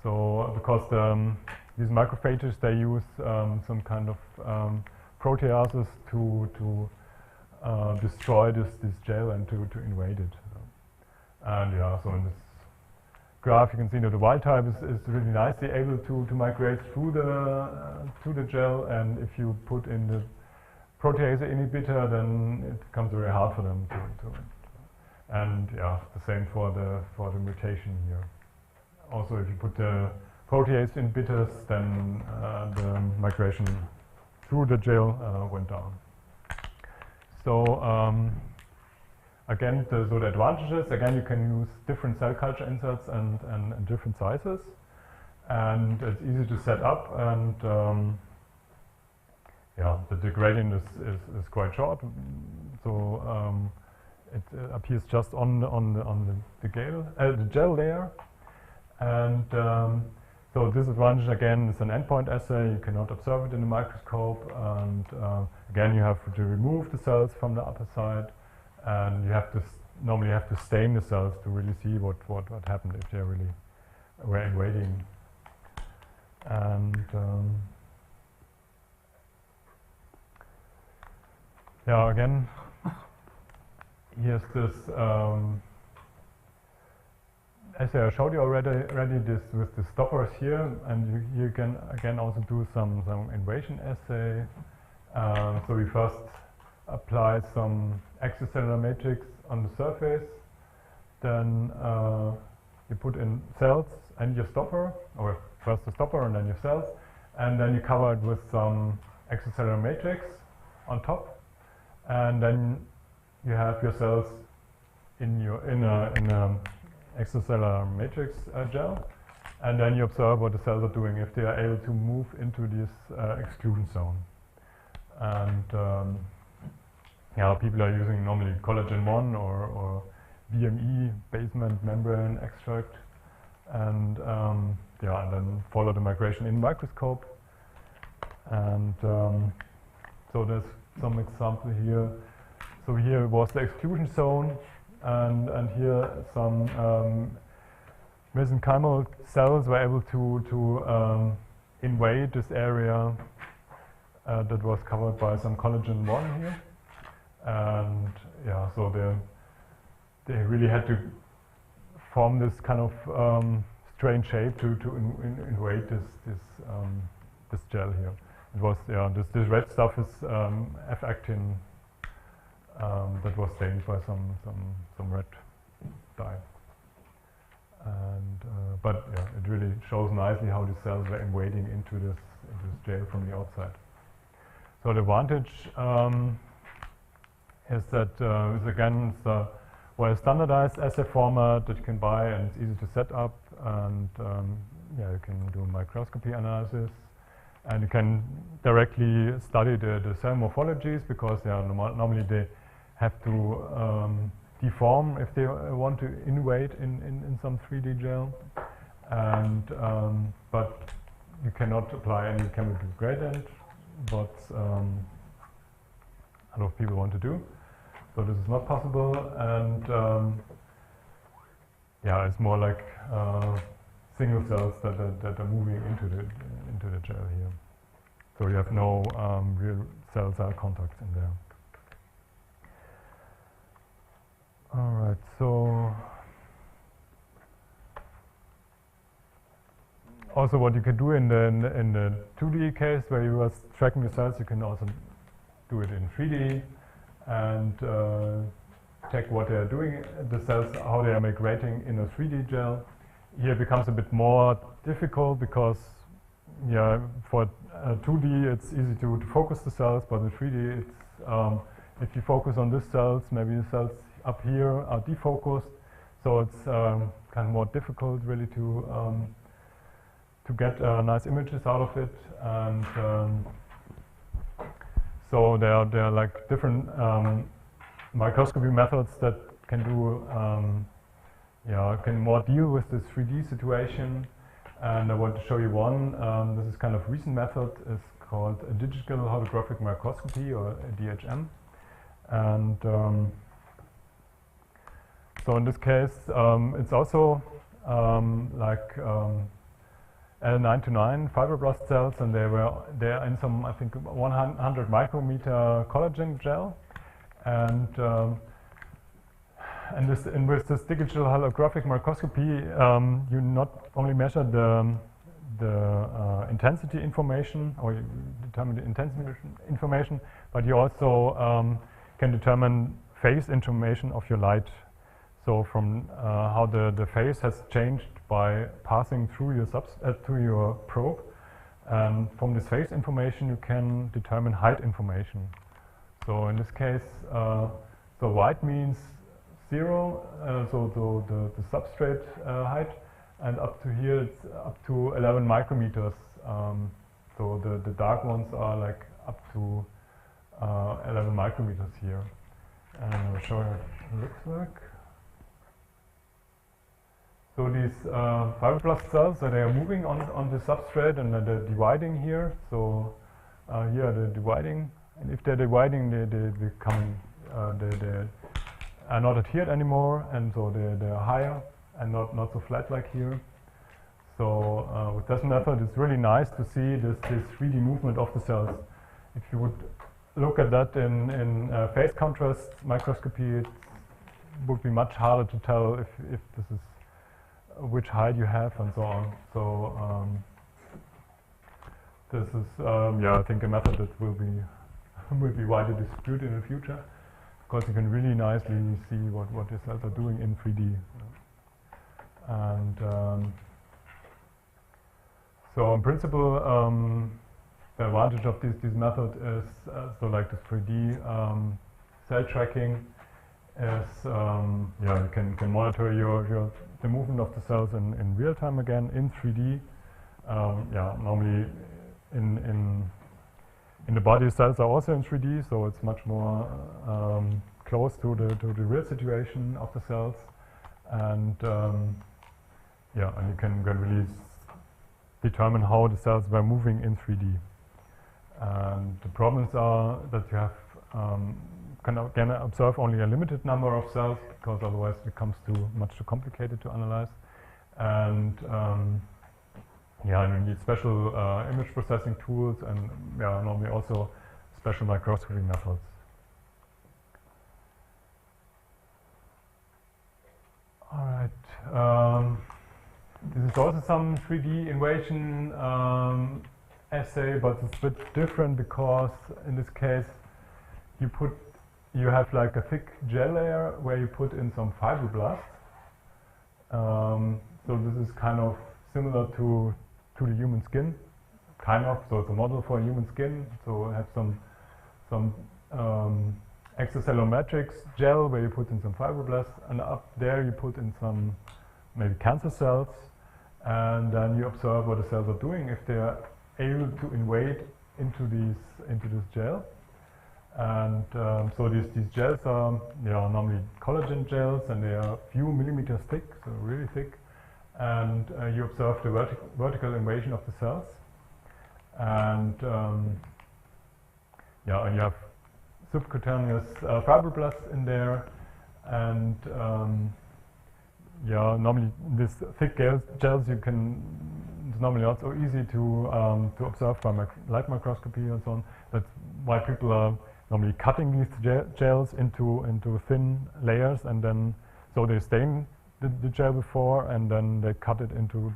So because these macrophages, they use some kind of proteases to destroy this gel and to invade it. And yeah, so in this graph you can see that the wild type is really nicely able to migrate through the gel, and if you put in the protease inhibitor, then it becomes very hard for them to and yeah, the same for the mutation here. Also, if you put the protease inhibitors, then the migration through the gel went down. So again, so the advantages, again, you can use different cell culture inserts and different sizes, and it's easy to set up, and yeah, the gradient is quite short, so it appears just on the gel layer, and so this advantage again is an endpoint assay. You cannot observe it in the microscope, and again, you have to remove the cells from the upper side, and you have to normally have to stain the cells to really see what happened if they really were invading. And yeah, again, here's this assay I showed you already this with the stoppers here, and you can again also do some invasion assay. So we first apply some extracellular matrix on the surface, then you put in cells and your stopper, or first the stopper and then your cells, and then you cover it with some extracellular matrix on top, and then you have your cells in a extracellular matrix gel, and then you observe what the cells are doing if they are able to move into this exclusion zone. And yeah, people are using normally collagen 1 or BME, basement membrane extract, and yeah, and then follow the migration in microscope. And so there's some example here. So here was the exclusion zone, and here some mesenchymal cells were able to invade this area that was covered by some collagen 1 here. And yeah, so they really had to form this kind of strange shape to invade this gel here. It was, yeah, this red stuff is F-actin that was stained by some red dye. And but yeah, it really shows nicely how the cells were invading into this gel from the outside. So the advantage is that it's again well standardized assay format that you can buy, and it's easy to set up, and yeah, you can do microscopy analysis, and you can directly study the cell morphologies, because they are normally they have to deform if they want to invade in some 3D gel, and but you cannot apply any chemical gradient, but a lot of people want to do. So this is not possible, and yeah, it's more like single cells that are moving into the gel here. So you have no real cell-cell contact in there. All right, so also what you can do in the 2D case where you are tracking the cells, you can also do it in 3D. And check what they are doing, the cells, how they are migrating in a 3D gel. Here it becomes a bit more difficult because, yeah, for 2D it's easy to focus the cells, but in 3D it's, if you focus on these cells, maybe the cells up here are defocused, so it's kind of more difficult really to get nice images out of it. And so there are like different microscopy methods that can do, yeah, can more deal with this 3D situation. And I want to show you one. This is kind of recent method. It's called a digital holographic microscopy, or a DHM. And so in this case, it's also like L929 fibroblast cells, and they're in some, I think, 100 micrometer collagen gel, and with this digital holographic microscopy, you not only measure the intensity information, or you determine the intensity information, but you also can determine phase information of your light. So from how the phase has changed by passing through your to your probe, and from this phase information you can determine height information. So in this case, so white means 0, so the substrate height, and up to here it's up to 11 micrometers. So the dark ones are like up to 11 micrometers here. And I'll show you what it looks like. So these fibroblast cells, they are moving on the substrate, and they're dividing here. So here they're dividing, and if they're dividing, they become they are not adhered anymore, and so they're higher and not so flat like here. So with this method, it's really nice to see this 3D movement of the cells. If you would look at that in phase contrast microscopy, it would be much harder to tell if this is which height you have and so on. So this is I think a method that will be widely distributed in the future, because you can really nicely see what your cells are doing in 3D. And so in principle, the advantage of this method is so like the 3D cell tracking is you can monitor the movement of the cells in real time again in 3D. Normally in the body, cells are also in 3D, so it's much more close to the real situation of the cells, and and you can really determine how the cells were moving in 3D. And the problems are that you have can observe only a limited number of cells, because otherwise it becomes much too complicated to analyze. And you need special image processing tools, and normally also special microscopy methods. All right. This is also some 3D invasion assay, but it's a bit different, because in this case you have like a thick gel layer where you put in some fibroblasts. So this is kind of similar to the human skin, kind of. So it's a model for a human skin. So it has some extracellular matrix gel where you put in some fibroblasts, and up there you put in some maybe cancer cells, and then you observe what the cells are doing if they are able to invade into this gel. And so these gels are normally collagen gels, and they are a few millimeters thick, so really thick. And you observe the vertical invasion of the cells, and and you have subcutaneous fibroblasts in there, and normally these thick gels it's normally not so easy to observe by light microscopy and so on. That's why people are normally cutting these gels into thin layers, and then so they stain the gel before, and then they cut it into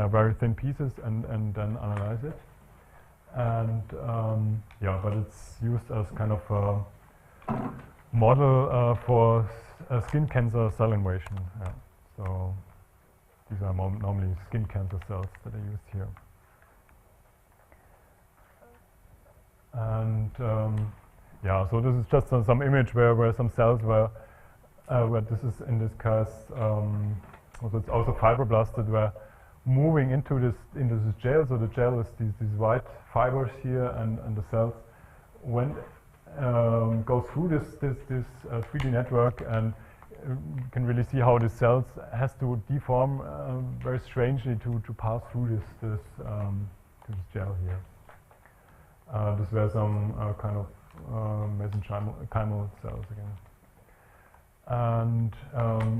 very thin pieces, and then analyze it. And but it's used as kind of a model for skin cancer cell invasion. So these are normally skin cancer cells that are used here. And so this is just some image where some cells were, this is in this case, also it's also fibroblasts that were moving into this gel. So the gel is these white fibers here, and the cells go through this 3D network, and you can really see how the cells has to deform very strangely to pass through this gel here. This were some kind of mesenchymal cells again. And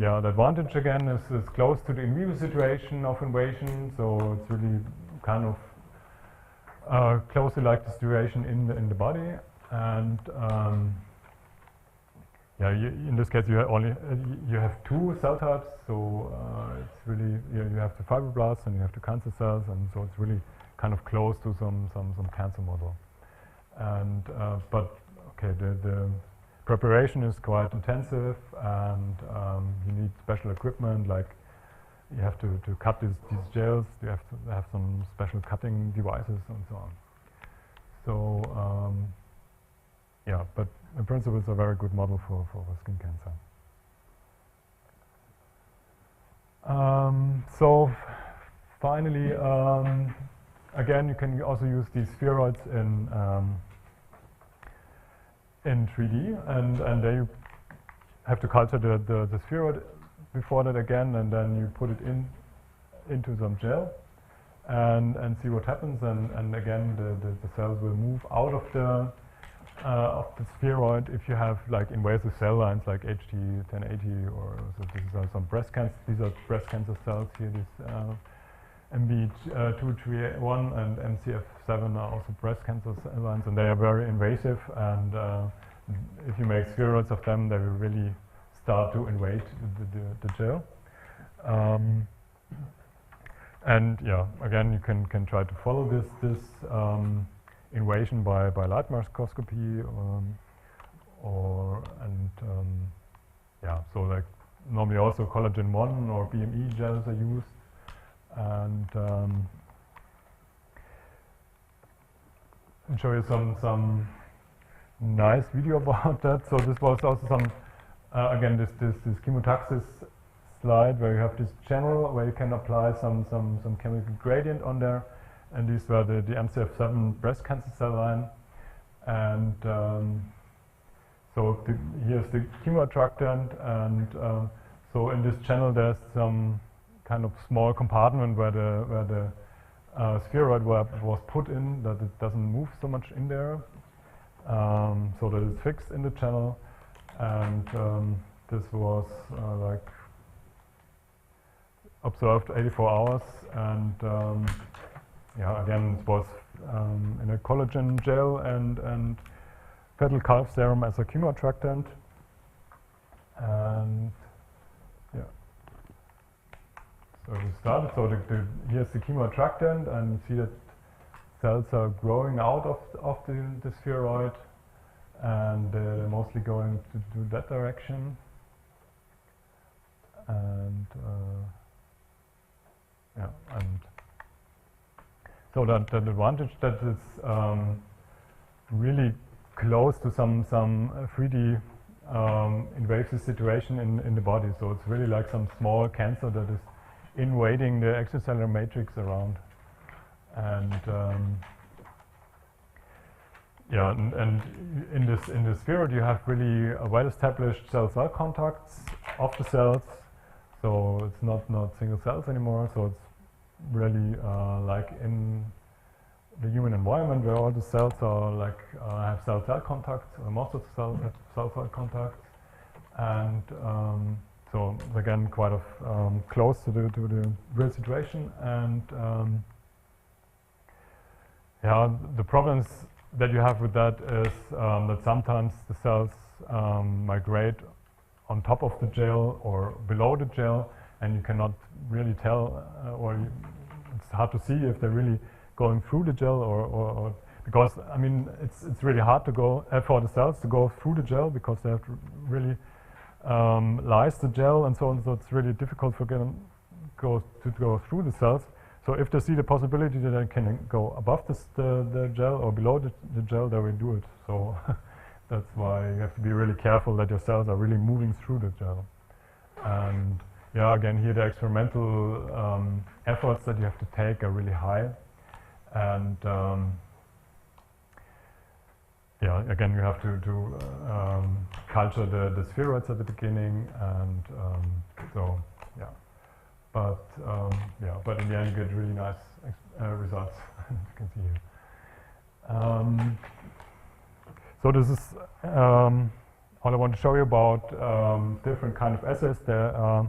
yeah, the advantage again is close to the in vivo situation of invasion, so it's really kind of closely like the situation in the body. And yeah, in this case you have two cell types, so it's really you have the fibroblasts and you have the cancer cells, and so it's really kind of close to some cancer model. And but okay, the preparation is quite intensive, and you need special equipment, like you have to cut these gels, you have to have some special cutting devices and so on. So yeah, but in principle it's a very good model for skin cancer. So finally, again, you can also use these spheroids in 3D, and then you have to culture the spheroid before that again, and then you put it into some gel and see what happens, and again the cells will move out of the spheroid if you have like invasive cell lines like HT1080, or so these are some breast cancer. These are breast cancer cells here. This MB231 and MCF7 are also breast cancer cell lines, and they are very invasive. And if you make spheroids of them, they will really start to invade the gel. And yeah, again, you can try to follow this invasion by light microscopy, yeah, so like normally also collagen 1 or BME gels are used, and I'll show you some nice video about that. So this was also some again this chemotaxis slide where you have this channel where you can apply some chemical gradient on there. And these were the MCF7 breast cancer cell line, and so here's the chemoattractant, and so in this channel there's some kind of small compartment where the spheroid was put in, that it doesn't move so much in there, so that it's fixed in the channel, and this was like observed 84 hours, and yeah, again, it was in a collagen gel and fetal calf serum as a chemoattractant, and yeah. So we started. So here's the chemoattractant, and you see that cells are growing out of the spheroid, and they're mostly going to do that direction, and yeah, and so that the advantage that is really close to some 3D invasive situation in the body. So it's really like some small cancer that is invading the extracellular matrix around, and yeah, and in this spheroid you have really well-established cell-cell contacts of the cells. So it's not single cells anymore. So it's really like in the human environment where all the cells are like have cell-cell contacts, most of the cells have cell-cell contacts, and so again quite close to the real situation. And yeah, the problems that you have with that is that sometimes the cells migrate on top of the gel or below the gel, and you cannot really tell, it's hard to see if they're really going through the gel or because I mean it's really hard to go for the cells to go through the gel, because they have to really lyse the gel and so on. So it's really difficult for them to go through the cells. So if they see the possibility that they can go above the gel or below the gel, they will do it. So that's why you have to be really careful that your cells are really moving through the gel. And yeah, again here the experimental efforts that you have to take are really high, and yeah, again you have to culture the spheroids at the beginning, and so yeah, but yeah, but in the end you get really nice results. You can see here. So this is all I want to show you about different kind of assays. There are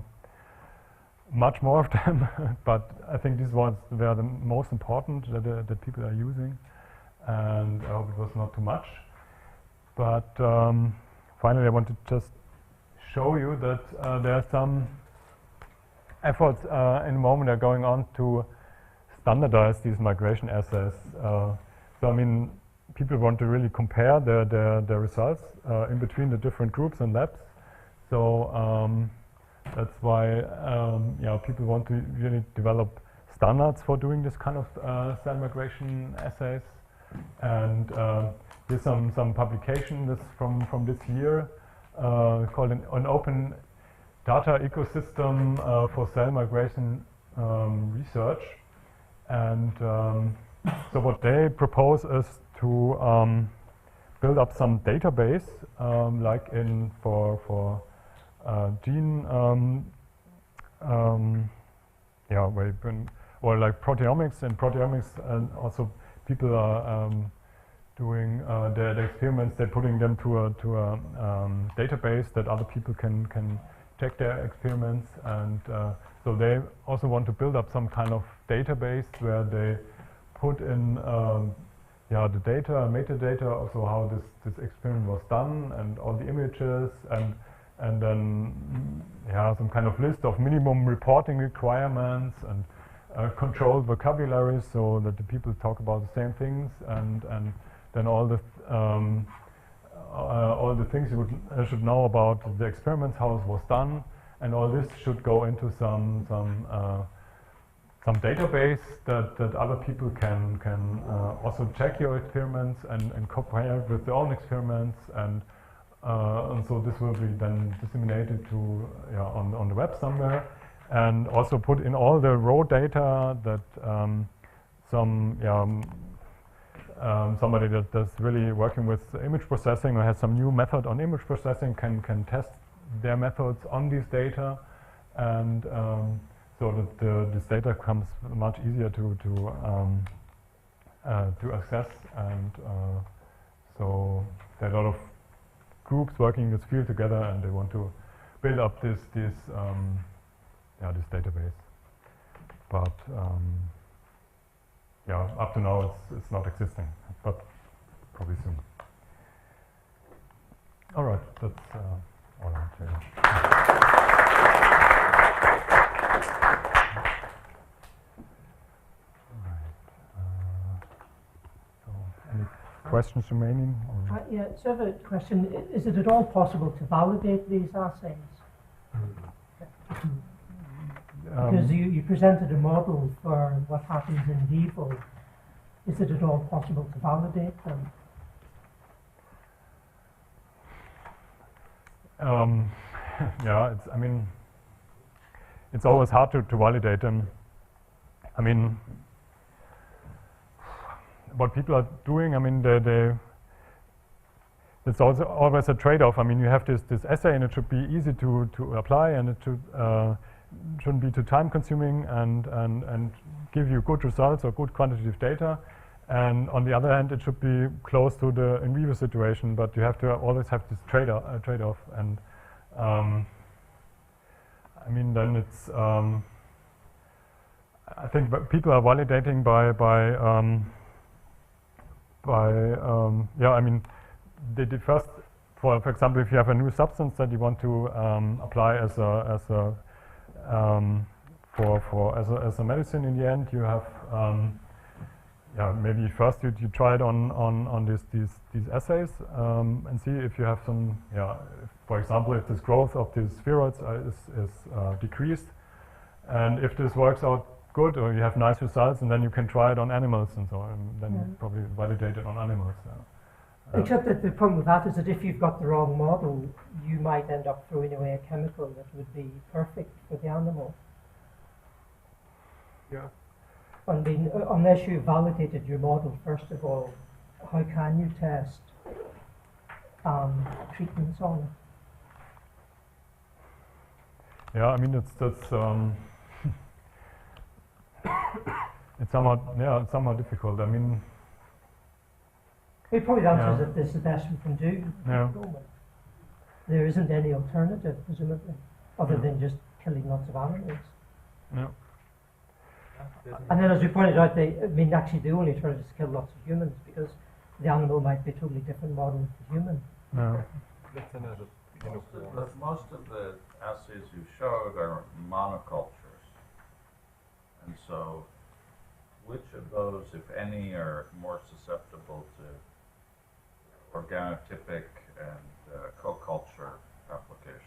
much more of them, but I think these ones were the most important that people are using, and I hope it was not too much. But finally, I want to just show you that there are some efforts in the moment are going on to standardize these migration assays. So I mean, people want to really compare their results in between the different groups and labs. So that's why people want to really develop standards for doing this kind of cell migration assays. And here's some publication this from this year called an open data ecosystem for cell migration research. And so what they propose is to build up some database, like in for gene, where you can, or like proteomics. In proteomics, and also people are doing the experiments. They're putting them to a database that other people can check their experiments, and so they also want to build up some kind of database where they put in the data, metadata, also how this experiment was done, and all the images, and then some kind of list of minimum reporting requirements and controlled vocabulary, so that the people talk about the same things, and then all the things you should know about the experiments, how it was done, and all this should go into some database that other people can also check your experiments and compare it with their own experiments, and so this will be then disseminated to on the web somewhere, and also put in all the raw data that somebody that's really working with image processing or has some new method on image processing can test their methods on these data, and so that this data comes much easier to access, and so there are a lot of groups working in this field together, and they want to build up this database. But up to now it's not existing, but probably soon. All right, that's all I want to say. Questions remaining? Yeah, so I have a question. Is it at all possible to validate these assays? Because you presented a model for what happens in vivo. Is it at all possible to validate them? It's always hard to validate them. I mean, what people are doing, it's also always a trade-off. I mean, you have this assay, and it should be easy to apply, and it shouldn't be too time-consuming, and give you good results or good quantitative data. And on the other hand, it should be close to the in vivo situation, but you have to always have this trade-off. And then it's I think people are validating by they did first, for example, if you have a new substance that you want to apply as a medicine in the end, you have maybe first you try it on these assays and see if you have some for example, if this growth of these spheroids is decreased, and if this works out good, or you have nice results, and then you can try it on animals and so on, and then probably validate it on animals. Except that the problem with that is that if you've got the wrong model, you might end up throwing away a chemical that would be perfect for the animal. Yeah. I mean, unless you've validated your model, first of all, how can you test treatments on it? Yeah, that's it's somehow difficult. It probably answers that this is the best we can do. Yeah. there isn't any alternative, presumably, other than just killing lots of animals. Yeah. And then, as you pointed out, actually the only alternative is to kill lots of humans, because the animal might be a totally different model to the human. Yeah. That's another kind of Most of the assays you showed are monocultures. And so, which of those, if any, are more susceptible to organotypic and co-culture applications?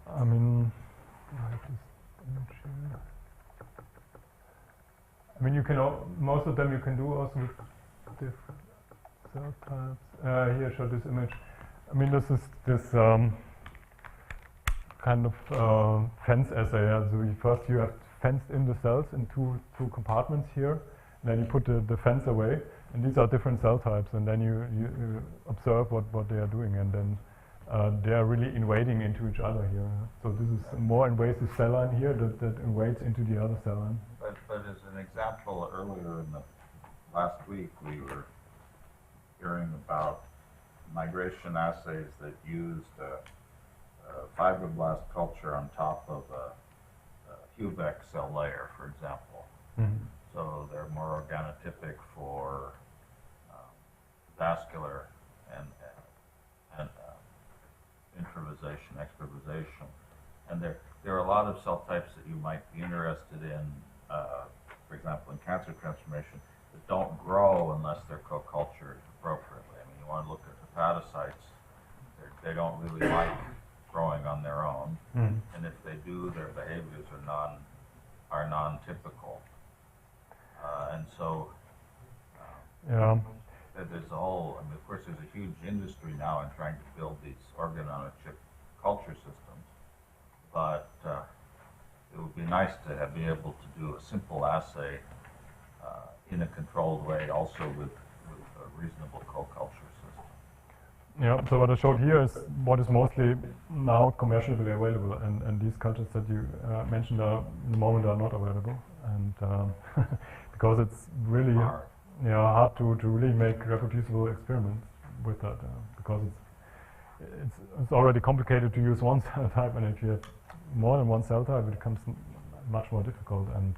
I mean, like this image here. I mean, you can most of them you can do also with different cell types. Here, show this image. I mean, this is this kind of fence assay. So first you have fenced in the cells in two compartments here, and then you put the fence away, and these are different cell types, and then you observe what they are doing, and then they are really invading into each other here. So this is a more invasive cell line here that invades into the other cell line. But as an example, earlier in the last week, we were hearing about migration assays that used a fibroblast culture on top of a Hubeck cell layer, for example. Mm-hmm. So they're more organotypic for vascular and intravasation, extravasation. And there are a lot of cell types that you might be interested in, for example, in cancer transformation, that don't grow unless they're co-cultured appropriately. I mean, you want to look at hepatocytes, they don't really like growing on their own, and if they do, their behaviors are non-typical. And so there's a whole, I mean, of course, there's a huge industry now in trying to build these organ-on-a-chip culture systems, but it would be nice to be able to do a simple assay in a controlled way, also with a reasonable co-culture system. Yeah, so what I showed here is what is mostly now commercially available, and these cultures that you mentioned are, in the moment, are not available, and because it's really hard to really make reproducible experiments with that, because it's already complicated to use one cell type, and if you have more than one cell type, it becomes much more difficult. And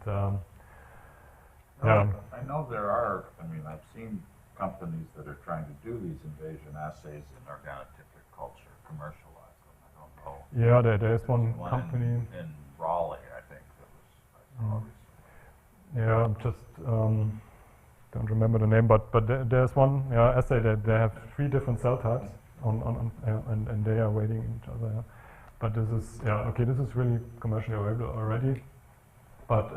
I know there are. I mean, I've seen companies that are trying to do these invasion assays in organotypic culture, commercialize them. I don't know. Yeah, there's one company in Raleigh, I think, that was. Yeah, just don't remember the name, but there's one assay that they have 3 different cell types and they are waiting each other. Yeah. But this is this is really commercially available already, but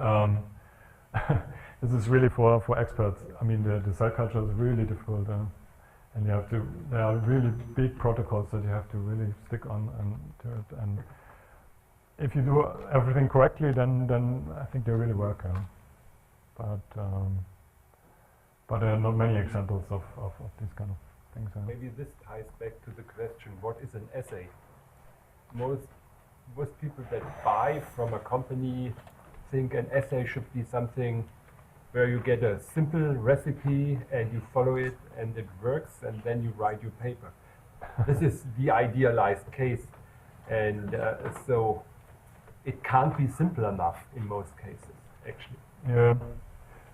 this is really for experts. I mean, the cell culture is really difficult, and there are really big protocols that you have to really stick on and to it. And if you do everything correctly, then I think they really work. But there are not many examples of these kind of things. Maybe this ties back to the question, what is an assay? Most people that buy from a company think an assay should be something where you get a simple recipe and you follow it and it works, and then you write your paper. This is the idealized case, and so it can't be simple enough in most cases, actually. Yeah.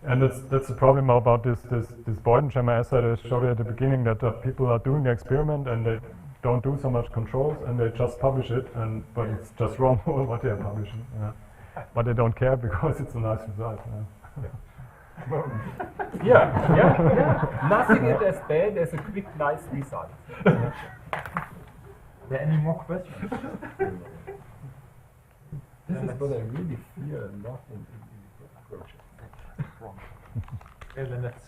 And that's the problem about this Beutenschema assay that I showed you at the beginning, that people are doing the experiment and they don't do so much controls and they just publish it, but it's just wrong what they are publishing. But they don't care because it's a nice result. Yeah. Nothing is as bad as a quick, nice result. Are there any more questions? This is what I really fear a lot in the approaches. Okay, then let's